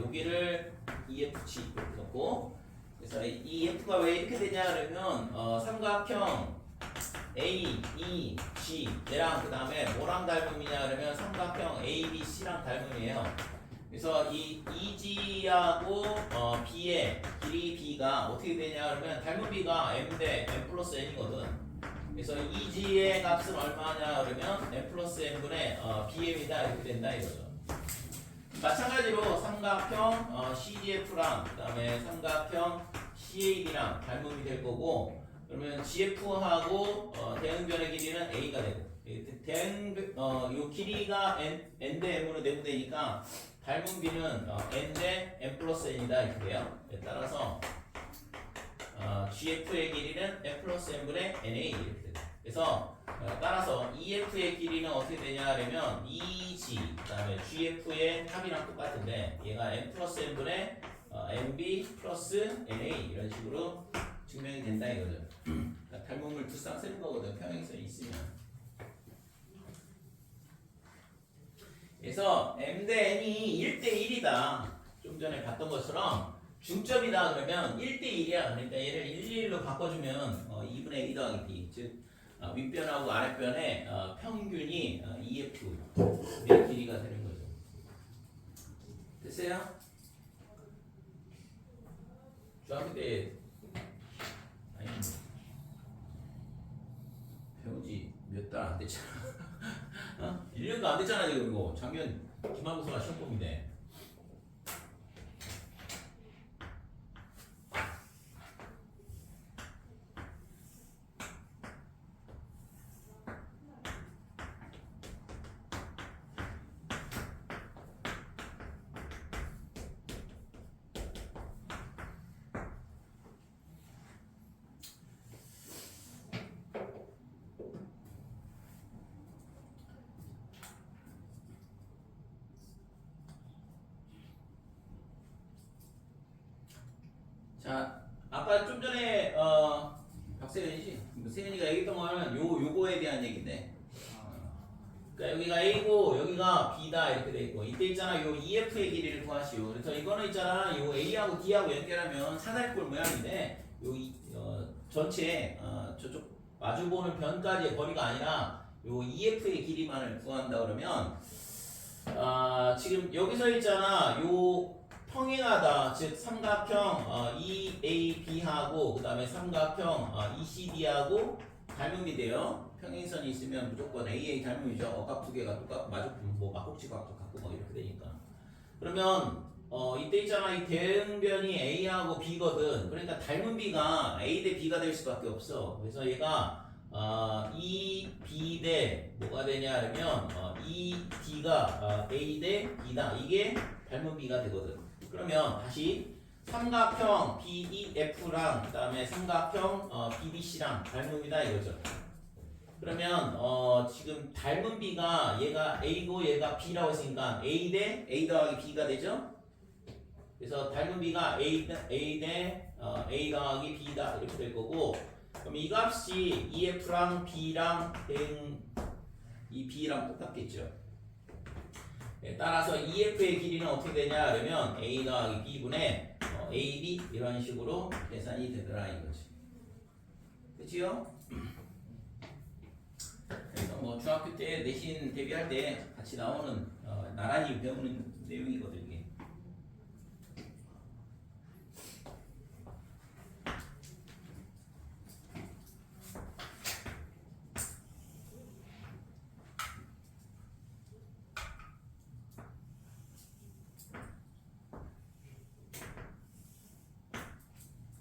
여기를 EFG 이렇게 놓고 그래서 이 F가 왜 이렇게 되냐 그러면 삼각형 A, E, G 얘랑 그 다음에 뭐랑 닮음이냐 그러면 삼각형 A, B, C랑 닮음이에요. 그래서 이 EG하고 B의 길이 B가 어떻게 되냐 그러면 닮은 B가 M 대 M 플러스 N이거든. 그래서 EG의 값은 얼마냐 그러면 n 플러스 n분의 BM이다 이렇게 된다 이거죠. 마찬가지로 삼각형 CGF랑 그다음에 삼각형 CAD랑 닮음이 될 거고 그러면 GF하고 대응변의 길이는 A가 되고 요 길이가 n 대 m으로 내분되니까 닮은 B는 n 대 n 플러스 n이다 이렇게 돼요. 따라서 GF의 길이는 n 플러스 n분의 NA 이렇게 돼요. 그래서 따라서 EF의 길이는 어떻게 되냐 하면 EG 그다음에 GF의 합이랑 똑같은데 얘가 n 플러스 n분의 NB 플러스 NA 이런 식으로 증명이 된다 이거죠. 그러니까 닮음을 두 쌍 쓰는 거거든 평행선이 있으면. 그래서 m 대 n이 1대 1이다. 좀 전에 봤던 것처럼 중점이다 그러면 1대 1이야. 그러니까 얘를 1, 1로 바꿔주면 2분의 1 더하기 b 즉 윗변하고 아랫변의 평균이 EF의 길이가 되는 거죠. 됐어요? 중학교 때 아니 배운지 몇 달 안 됐잖아. 1년도 안 됐잖아 지금 이거. 작년 기말고사가 시험 봄인데. 자, 아까 좀 전에 박세현이지? 세현이가 얘기했던 거는 요거에 대한 얘기인데. 그러니까 여기가 A고 여기가 B다 이렇게 돼 있고 이때 있잖아 요 EF의 길이를 구하시오. 그래서 이거는 있잖아 요 A하고 D하고 연결하면 사다리꼴 모양인데 전체 저쪽 마주보는 변까지의 거리가 아니라 요 EF의 길이만을 구한다 그러면 지금 여기서 있잖아 요 평행하다 즉 삼각형 EAB하고 그 다음에 삼각형 ECD하고 닮음이 돼요. 평행선이 있으면 무조건 AA 닮음이죠. 억각 두 개가 마주보면 뭐 막국지각도 같고 막 이렇게 되니까. 그러면 이때 있잖아 이 대응변이 A하고 B거든. 그러니까 닮은 B가 A 대 B가 될 수밖에 없어. 그래서 얘가 E, B 대 뭐가 되냐 하면 E, D가 A 대 B다. 이게 닮은 B가 되거든. 그러면 다시 삼각형 BEF랑 그 다음에 삼각형 BBC랑 닮음이다 이거죠. 그러면 지금 닮은 B가 얘가 A고 얘가 B라고 했으니까 A 대 A 더하기 B가 되죠. 그래서 닮은 B가 A 대 A 더하기 B다 이렇게 될 거고 그럼 이 값이 EF랑 B랑 이 B랑 똑같겠죠. 네, 따라서 EF의 길이는 어떻게 되냐 하면 A 더하기 B분의 AB 이런 식으로 계산이 되더라 이거지. 그치요? 그래서 뭐 중학교 때 내신 대비할 때 같이 나오는 나란히 배우는 내용이거든 이게.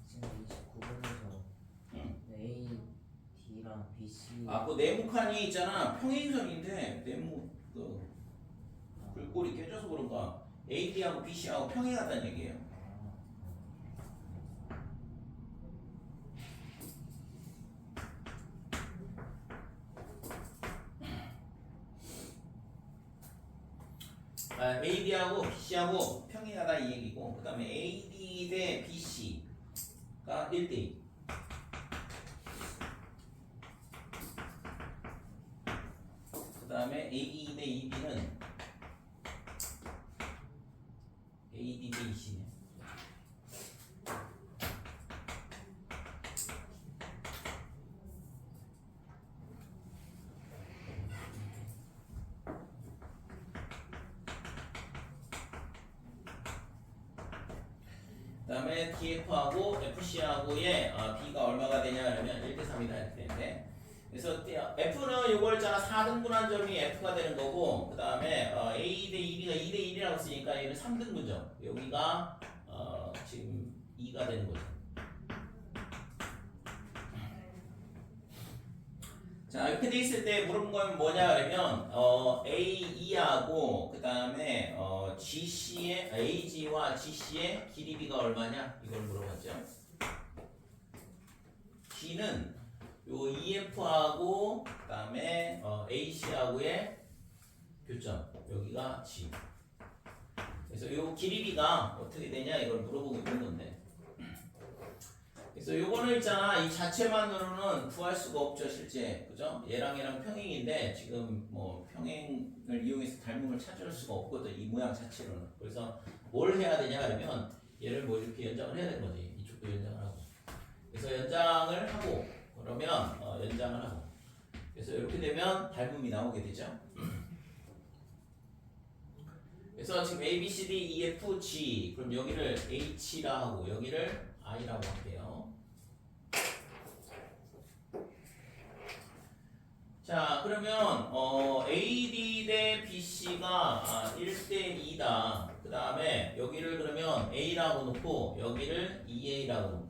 지금 29번에서 A, D랑 BC
그 네모칸이 있잖아 평행선인데 네모 불꼴이 깨져서 그런가 AD하고 BC하고 평행하다는 얘기예요. AD하고 BC하고 평행하다 이 얘기고 그 다음에 AD 대 BC가 1대2 그 다음에 AE 대 EB는 AD 대 EC네. 그 다음에 DF하고 FC하고의 B가 얼마가 되냐 하면 1대3이다 이렇게 되는데 그래서 F는 요걸 있잖아 4등분한 점이 F가 되는 거고 그 다음에 A 대 2B가 2대 1이라고 쓰니까 얘는 3등분점 여기가 지금 2가 되는 거죠. 자 이렇게 돼 있을 때 물어본 건 뭐냐 그러면 A2하고 그 다음에 GC의 AG와 GC의 길이 B가 얼마냐 이걸 물어봤죠. G는 요 EF하고 그 다음에 AC하고의 교점 여기가 G. 그래서 요 길이 B가 어떻게 되냐 이걸 물어보고 있는 건데. 그래서 요거는 있잖아 이 자체만으로는 구할 수가 없죠 실제 그죠? 얘랑 평행인데 지금 뭐 평행을 이용해서 닮음을 찾을 수가 없거든 이 모양 자체로는. 그래서 뭘 해야 되냐 그러면 얘를 뭐 이렇게 연장을 해야 되는 거지. 이쪽도 연장을 하고. 그래서 연장을 하고 그러면 연장을 하고. 그래서 이렇게 되면 닮음이 나오게 되죠. 그래서 지금 A, B, C, D, E, F, G 그럼 여기를 H라 하고 여기를 I라고 할게요. 자 그러면 AD 대 BC가 1대 2다. 그 다음에 여기를 그러면 A라고 놓고 여기를 2A라고 놓고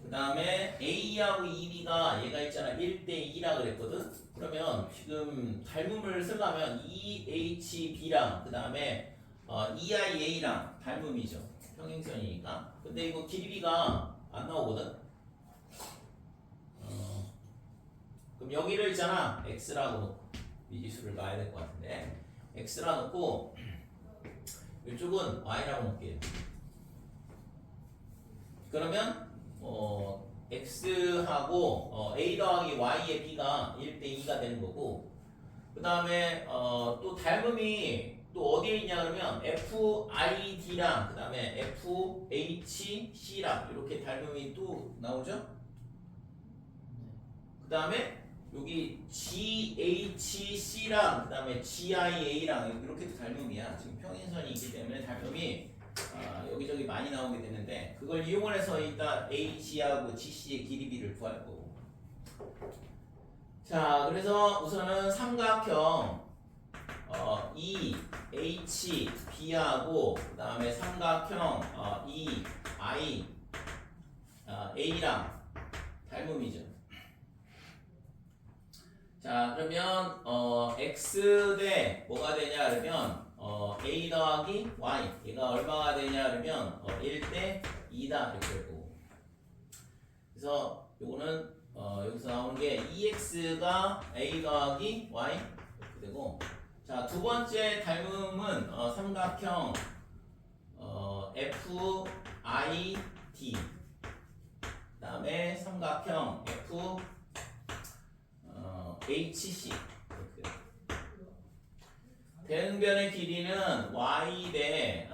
그 다음에 A하고 2B가 얘가 있잖아 1대 2라 그랬거든. 그러면 지금 닮음을 쓰려면 2HB랑 그 다음에 2IA랑 닮음이죠. 평행선이니까. 근데 이거 길이 B가 안 나오거든. 그럼 여기를 있잖아 X라고 놓고 미지수를 놔야 될 것 같은데 X라 놓고 이쪽은 Y라고 놓을게요. 그러면 X하고 A 더하기 Y의 B가 1대 2가 되는 거고 그 다음에 또 닮음이 또 어디에 있냐 그러면 FID랑 그 다음에 FHC랑 이렇게 닮음이 또 나오죠. 그 다음에 여기 GHC랑 그 다음에 GIA랑 이렇게도 닮음이야. 지금 평행선이 있기 때문에 닮음이 여기저기 많이 나오게 되는데 그걸 이용을 해서 일단 AG하고 GC의 길이 B를 구할 거고. 자 그래서 우선은 삼각형 EHB하고 그 다음에 삼각형 EIA랑 닮음이죠. 자 그러면 x 대 뭐가 되냐 그러면 a 더하기 y 얘가 얼마가 되냐 그러면 1대 2다 이렇게 되고 그래서 요거는 여기서 나오는 게 2x가 a 더하기 y 이렇게 되고 자 두 번째 닮음은 삼각형 FID 그 다음에 삼각형 HC 대응변의 길이는 y 대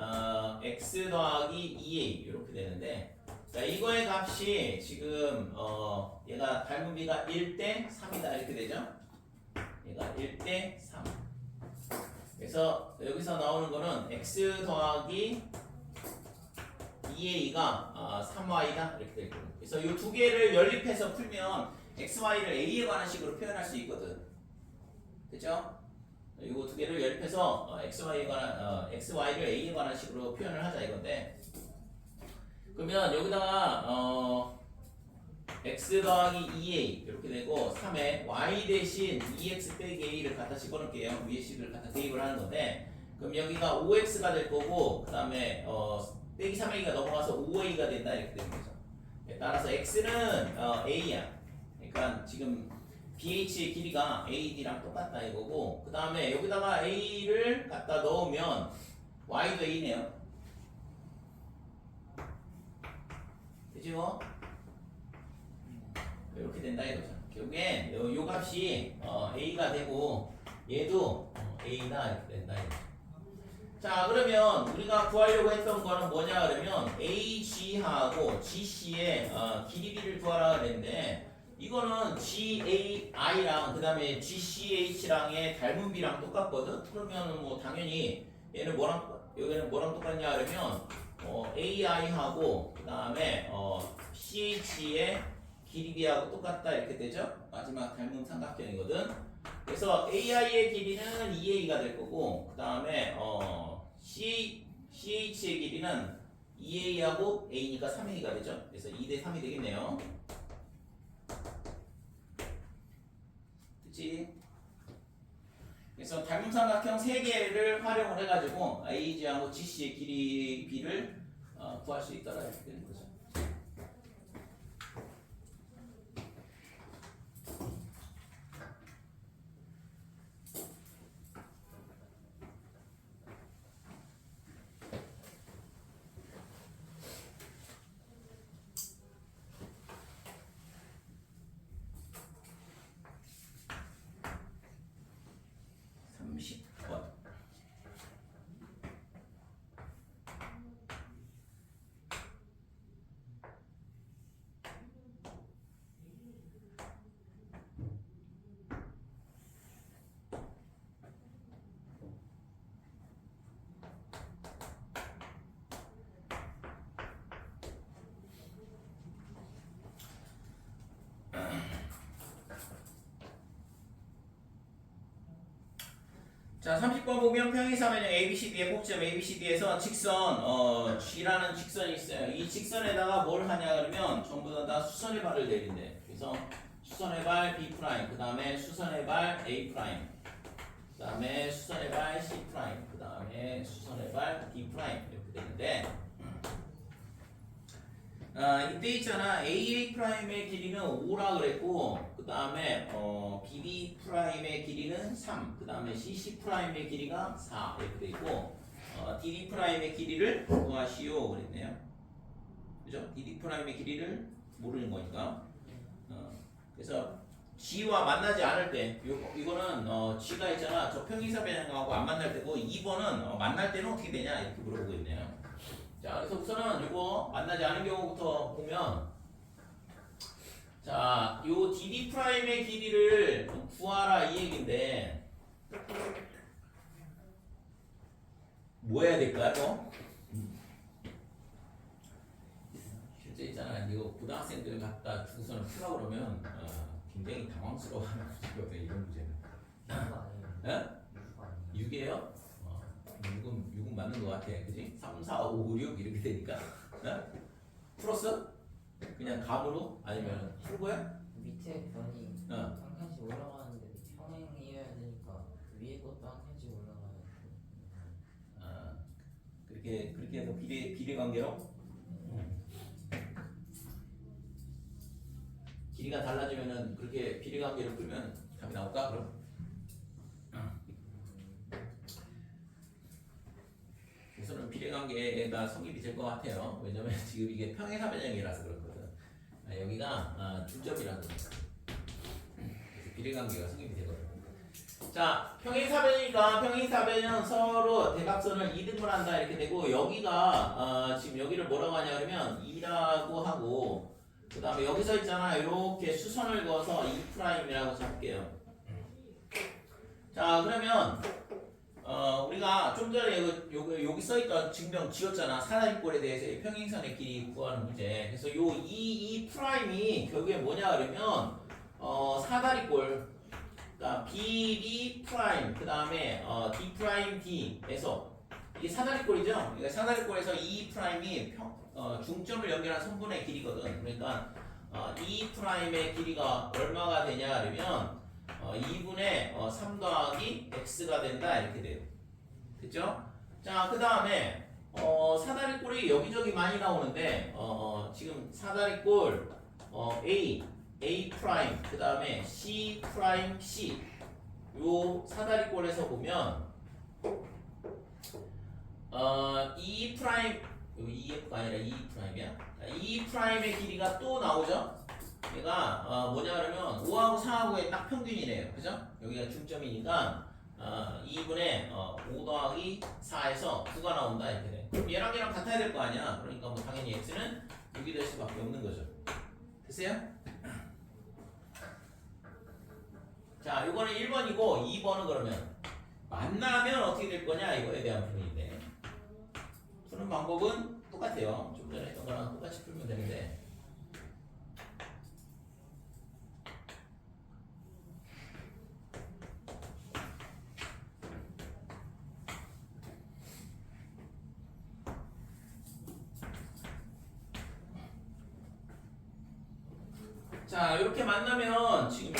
x 더하기 2a 이렇게 되는데 자 이거의 값이 지금 얘가 닮은 비가 1대 3이다 이렇게 되죠. 얘가 1대 3 그래서 여기서 나오는 거는 x 더하기 2a가 3y다 이렇게 될 거고 그래서 이 두 개를 연립해서 풀면 xy를 a에 관한 식으로 표현할 수 있거든. 그죠? 이거 두 개를 연립해서 xy에 관한 xy를 a에 관한 식으로 표현을 하자 이건데 그러면 여기다가 x 더하기 2a 이렇게 되고 3에 y 대신 2x 빼기 a를 갖다 집어넣을게요. 위에 식을 갖다 대입을 하는 건데 그럼 여기가 5x가 될 거고 그 다음에 빼기 3a가 넘어가서 5a가 된다 이렇게 되는 거죠. 따라서 x는 a야. 그러니까 지금 BH의 길이가 AD랑 똑같다 이거고 그 다음에 여기다가 A를 갖다 넣으면 Y도 A네요. 그죠? 이렇게 된다 이거죠. 결국엔 요 값이 A가 되고 얘도 A다 이렇게 된다 이거죠. 자 그러면 우리가 구하려고 했던 거는 뭐냐 그러면 AG하고 GC의 길이 B를 구하라 그랬는데 이거는 GAI랑 그 다음에 GCH랑의 닮은 B랑 똑같거든. 그러면 뭐 당연히 얘는 여기는 뭐랑 똑같냐 그러면 AI하고 그 다음에 CH의 길이 B하고 똑같다 이렇게 되죠? 마지막 닮은 삼각형이거든. 그래서 AI의 길이는 2A가 될 거고 그 다음에 CH의 길이는 2A하고 A니까 3A가 되죠. 그래서 2대 3이 되겠네요. 그치? 그래서 닮은 삼각형 3개를 활용을 해가지고 AG하고 GC의 길이 B를 구할 수 있다라 이렇게 되는 거죠. 자, 30번 보면 평행사변형 ABCD의 꼭지점 ABCD에서 직선 G라는 직선이 있어요. 이 직선에다가 뭘 하냐 그러면 전부 다 수선의 발을 내린대. 그래서 수선의 발 B', 그 다음에 수선의 발 A', 그 다음에 수선의 발 C', 그 다음에 수선의 발 D' 이렇게 되는데 이때 있잖아 AA'의 길이는 5라 그랬고 그 다음에 BB'의 길이는 3, 그 다음에 CC'의 길이가 4 이렇게 돼 있고 DD'의 길이를 구하시오 그랬네요. 그죠? DD'의 길이를 모르는 거니까 그래서 G와 만나지 않을 때 이거는 G가 있잖아 저 평행사 변형하고 안 만날 때고 2번은 만날 때는 어떻게 되냐 이렇게 물어보고 있네요. 자, 그래서 우선은 이거 만나지 않은 경우부터 보면 자, 요 DD'의 길이를 구하라 이 얘기인데 뭐 해야 될까요? 실제 있잖아 이거 고등학생들 갖다 주고서는 푸라 그러면 굉장히 당황스러워하는 문제거든 이런 문제는. 예? 6이에요? 6은 맞는 것 같아. 그지? 3, 4, 5, 6 이렇게 되니까. 풀었어? 그냥 감으로? 아니면 풀고야?
밑에 변이 한 칸씩 올라가는데 평행이어야 되니까 위에 것도 한 칸씩 올라가야 돼.
그렇게 해서 비례 관계로? 길이가 달라지면은 그렇게 비례 관계로 풀면 답이 나올까? 그럼? 우선은 비례관계가 성립이 될 것 같아요. 왜냐면 지금 이게 평행사 변형이라서 그렇거든. 여기가 중점이라는 거니까. 비례관계가 성립이 되거든. 자, 평행사 변형이니까 평행사 변형 서로 대각선을 이등분 한다 이렇게 되고 여기가 지금 여기를 뭐라고 하냐 그러면 2라고 하고 그 다음에 여기서 있잖아 이렇게 수선을 그어서 2'이라고 잡을게요. 자, 그러면 우리가 좀 전에 여기 써있던 증명 지었잖아. 사다리꼴에 대해서 평행선의 길이 구하는 문제. 그래서 요 이 프라임이 결국에 뭐냐 그러면 사다리꼴 그러니까 BB 프라임 그 다음에 D 프라임 D에서 이게 사다리꼴이죠. 그러니까 사다리꼴에서 이 프라임이 중점을 연결한 선분의 길이거든. 그러니까 이 프라임의 길이가 얼마가 되냐 그러면 2분의 3 더하기 x가 된다 이렇게 돼요. 됐죠? 자, 그 다음에 사다리꼴이 여기저기 많이 나오는데 지금 사다리꼴 A 프라임 그 다음에 C 프라임 C 요 사다리꼴에서 보면 E 프라임 여기 EF가 아니라 E 프라임이야. E 프라임의 길이가 또 나오죠? 얘가 뭐냐 그러면 5하고 4하고의 딱 평균이래요. 그죠? 여기가 중점이니까 2분의 5 더하기 4에서 9가 나온다 이렇게 돼. 그럼 얘랑 같아야 될 거 아니야. 그러니까 뭐 당연히 x는 6이 될 수밖에 없는 거죠. 됐어요? 자, 요거는 1번이고 2번은 그러면 만나면 어떻게 될 거냐 이거에 대한 풀이인데 푸는 방법은 똑같아요. 좀 전에 했던 거랑 똑같이 풀면 되는데 자, 이렇게 만나면 지금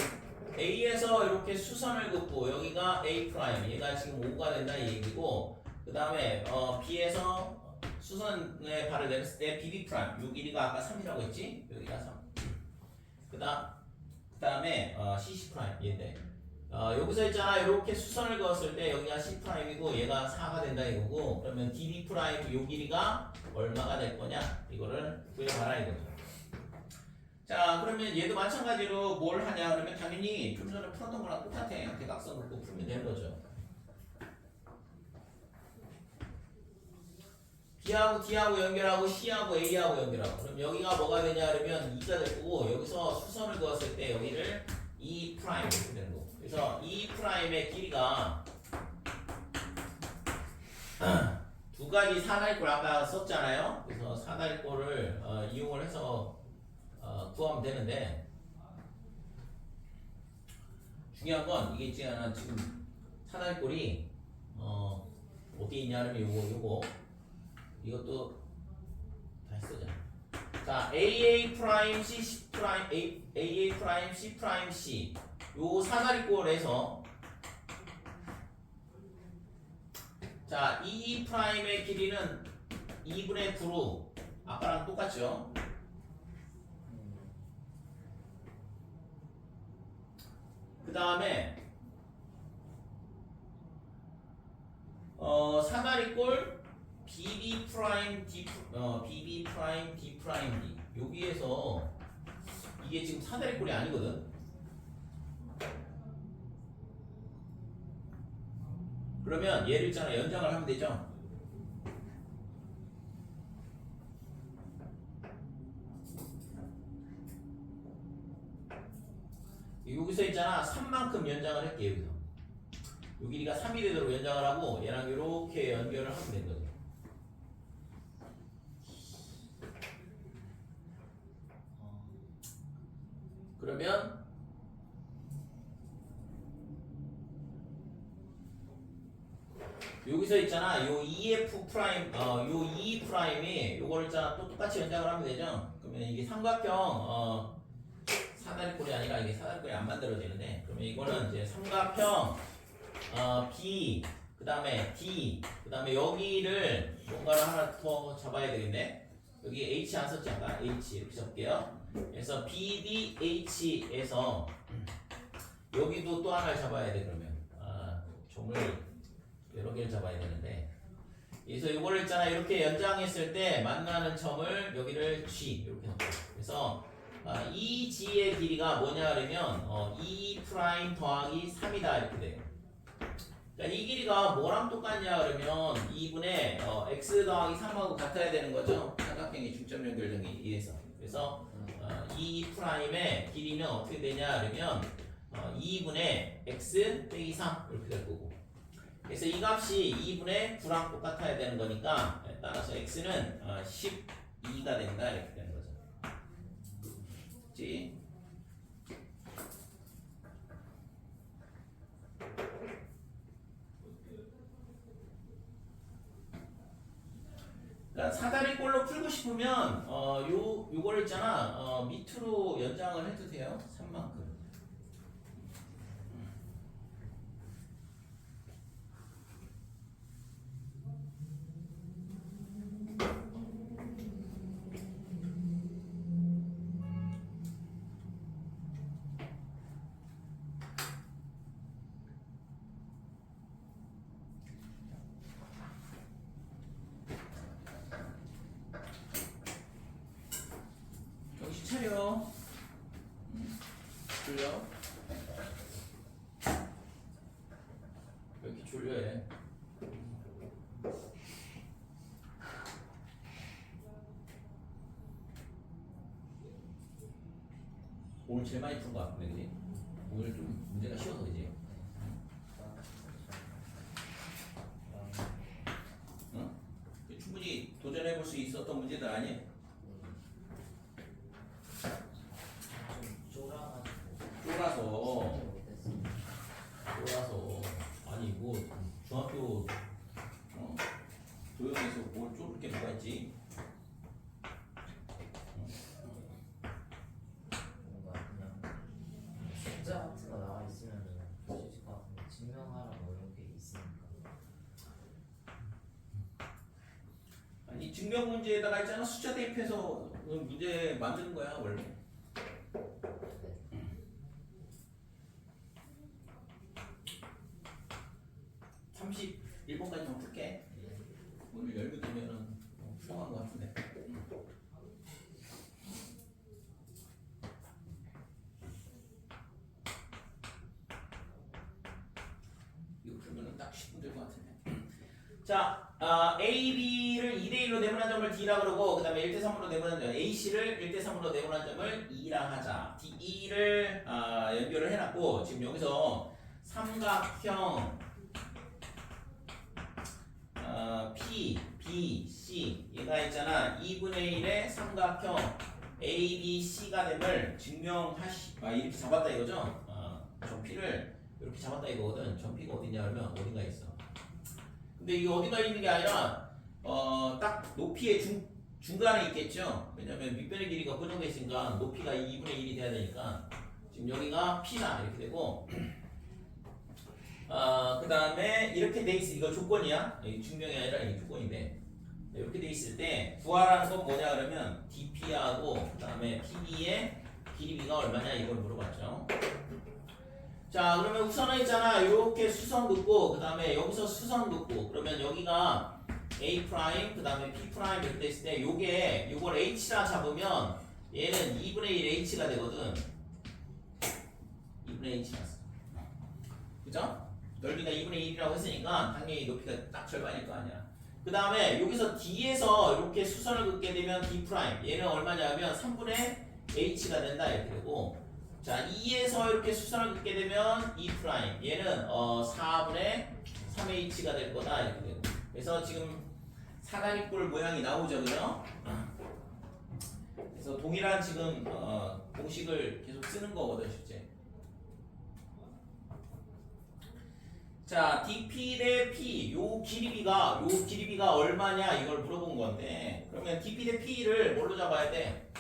A에서 이렇게 수선을 긋고 여기가 A 프라임, 얘가 지금 5가 된다 이 얘기고, 그 다음에 B에서 수선에 발을 내렸을 때 BB 프라임, 요 길이가 아까 3이라고 했지? 여기가 3. 그 다음에 CC 프라임 얘인데, 여기서 있잖아 이렇게 수선을 그었을 때 여기가 C 프라임이고 얘가 4가 된다 이거고, 그러면 DB 프라임 요 길이가 얼마가 될 거냐? 이거를 구해봐라 이거죠. 자, 그러면 얘도 마찬가지로 뭘 하냐 그러면 당연히 좀 전에 풀었던 거랑 똑같아. 대각선 긋고 풀면 되는 거죠. B하고 D하고 연결하고 C하고 A하고 연결하고, 그럼 여기가 뭐가 되냐 그러면 2가 될 거고, 여기서 수선을 그었을 때 여기를 E 프라임 이렇게 되는 거고, 그래서 E 프라임의 길이가 두 가지 사다리꼴 아까 썼잖아요. 그래서 사다리꼴을 이용을 해서 구하면 되는데, 중요한 건 이게 지금 사다리꼴이 어디 있냐 하면 요거 이것도 다시 쓰자. 자, AA 프라임 C 프라임 AA 프라임 C 프라임 C 요 사다리꼴에서 자, E 프라임의 길이는 2분의 9로 아까랑 똑같죠? 그 다음에 사다리꼴 BB 프라임 D BB 프라임 D 프라임 D 여기에서 이게 지금 사다리꼴이 아니거든. 그러면 얘를 있잖아 연장을 하면 되죠. 여기서 있잖아 3만큼 연장을 할게. 여기서 요 길이가 3이 되도록 연장을 하고 얘랑 이렇게 연결을 하면 되는 거죠. 그러면 여기서 있잖아 요 EF 프라임 요 E 프라임이 요거를 있잖아 또 똑같이 연장을 하면 되죠. 그러면 이게 삼각형 사다리꼴이 아니라 이게 사다리꼴이 안 만들어지는데, 그러면 이거는 이제 삼각형 B 그 다음에 D 그 다음에 여기를 뭔가를 하나 더 잡아야 되겠네. 여기 H 안 썼지 아까 H 이렇게 잡을게요. 그래서 BDH에서 여기도 또 하나를 잡아야 돼. 그러면 점을 여러 개를 잡아야 되는데, 그래서 이거를 있잖아 이렇게 연장했을 때 만나는 점을 여기를 G 이렇게 놓고, 그래서 이 G의 길이가 뭐냐 그러면 E 프라임 더하기 3이다 이렇게 돼요. 그러니까 이 길이가 뭐랑 똑같냐 그러면 2분의 x 더하기 3하고 같아야 되는 거죠. 삼각형의 중점 연결등에 의해서. 그래서 E 프라임의 길이는 어떻게 되냐 그러면 2분의 x 빼기 3 이렇게 될 거고, 그래서 이 값이 2분의 9랑 똑같아야 되는 거니까 따라서 x는 12가 된다 이렇게 되는 거죠. 그치? 그러니까 사다리꼴로 풀고 싶으면 요걸 있잖아 밑으로 연장을 해도 돼요. 3만큼. 정신 차려. 졸려? 왜 이렇게 졸려해? 오늘 제일 많이 푼 거 같은데, 그지? 오늘 좀 문제가 쉬워서, 그지? 응? 충분히 도전해볼 수 있었던 문제들 아니야? 쫄아서 아니 뭐 중학교 조용해서 뭘 쫄을 게 뭐가 있지? 증명 문제에다가 있잖아 숫자 대입해서 문제 만드는 거야 원래. 31번까지만 풀게. 오늘 열몇 개면은 풀어간 것 같은데. 이거 풀면은 딱 10분 될 것 같은데. 자, A, B를 2대1로 내분한 점을 D라 그러고 그 다음에 1대3으로 내분한 점 A, C를 1대3으로 내분한 점을 E라 하자. D, E를 연결을 해놨고 지금 여기서 삼각형 P, B, C 얘가 있잖아 2분의 1의 삼각형 A, B, C가 됨을 이렇게 잡았다 이거죠? 전 P를 이렇게 잡았다 이거거든. 전 P가 어디냐 그러면 어딘가 있어. 근데 이게 어디가 있는 게 아니라 딱 높이의 중간에 있겠죠. 왜냐면 밑변의 길이가 고정돼 있으니까 높이가 2분의 1이 돼야 되니까 지금 여기가 P다 이렇게 되고 그 다음에 이렇게 돼 있어. 이거 조건이야. 이 증명이 아니라 이게 조건인데 이렇게 돼 있을 때 구하라는 건 뭐냐 그러면 DP하고 그 다음에 PB의 길이비가 얼마냐 이걸 물어봤죠. 자 그러면 우선은 있잖아 이렇게 수선 긋고 그 다음에 여기서 수선 긋고 그러면 여기가 A 프라임 그 다음에 P 프라임 이렇게 됐을 때 요걸 H라 잡으면 얘는 2분의 1 H가 되거든. 2분의 H가 그죠? 넓이가 2분의 1이라고 했으니까 당연히 높이가 딱 절반일 거 아니야. 그 다음에 여기서 D에서 이렇게 수선을 긋게 되면 D 프라임 얘는 얼마냐면 3분의 H가 된다 이렇게 되고 자 2에서 이렇게 수선을 긋게 되면 E 프라임 얘는 4분의 3H가 될 거다 이렇게 되고 그래서 지금 사다리꼴 모양이 나오죠 그죠? 그래서 동일한 지금 공식을 계속 쓰는 거거든 실제. 자, DP 대 P, 요 길이비가 얼마냐 이걸 물어본 건데 그러면 DP 대 P를 뭘로 잡아야 돼?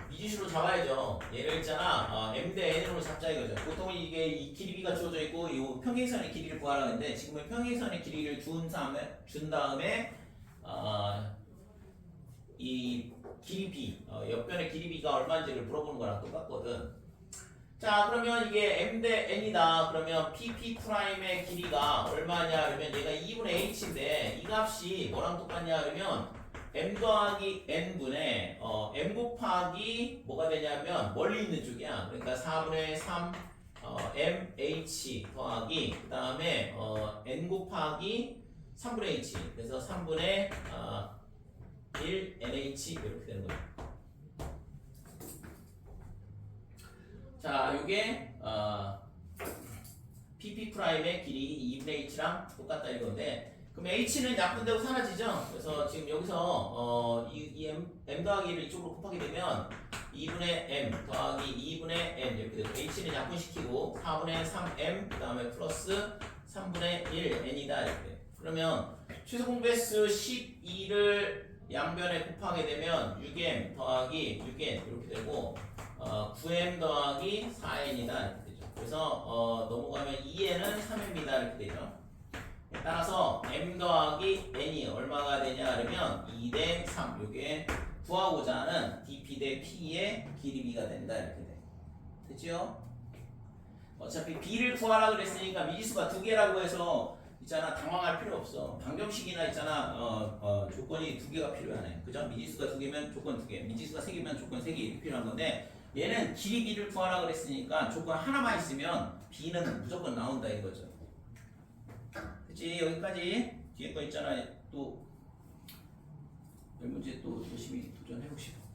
미지수로 잡아야죠. 얘를 있잖아 M 대 N으로 잡자 이거죠. 보통 이게 이 길이비가 주어져 있고 이 평행선의 길이를 구하라고 했는데 지금은 평행선의 길이를 준 다음에 이 길이비, 옆변의 길이비가 얼마인지를 물어보는 거랑 똑같거든. 자 그러면 이게 M 대 N이다. 그러면 PP 프라임의 길이가 얼마냐 그러면 얘가 2분의 H인데 이 값이 뭐랑 똑같냐 그러면 M 더하기 N분의 M 곱하기 뭐가 되냐면 멀리 있는 쪽이야. 그러니까 4분의 3 MH 더하기 그 다음에 N 곱하기 3분의 H 그래서 3분의 1 NH 이렇게 되는 거죠. 자, 요게 PP 프라임의 길이 2분의 H랑 똑같다 이건데 그럼 H는 약분되고 사라지죠? 그래서 지금 여기서 이 M 더하기 1을 이쪽으로 곱하게 되면 2분의 M 더하기 2분의 N 이렇게 되고 H는 약분시키고 4분의 3M 그 다음에 플러스 3분의 1 N이다 이렇게. 그러면 최소 공배수 12를 양변에 곱하게 되면 6M 더하기 6N 이렇게 되고 9M 더하기 4N이다 이렇게 되죠. 그래서 넘어가면 2N은 3M이다 이렇게 되죠. 따라서 M 더하기 N이 얼마가 되냐 그러면 2 대 3 요게 구하고자 하는 DP 대 P의 길이비가 된다 이렇게 돼. 됐죠? 어차피 B를 구하라 그랬으니까 미지수가 두 개라고 해서 있잖아 당황할 필요 없어. 방정식이나 있잖아 조건이 두 개가 필요하네. 그죠? 미지수가 두 개면 조건 두 개, 미지수가 세 개면 조건 세 개 이렇게 필요한 건데 얘는 길이비를 구하라 그랬으니까 조건 하나만 있으면 B는 무조건 나온다 이거죠. 그치? 여기까지 뒤에 거 있잖아. 또 몇 문제 또 열심히 도전해보시고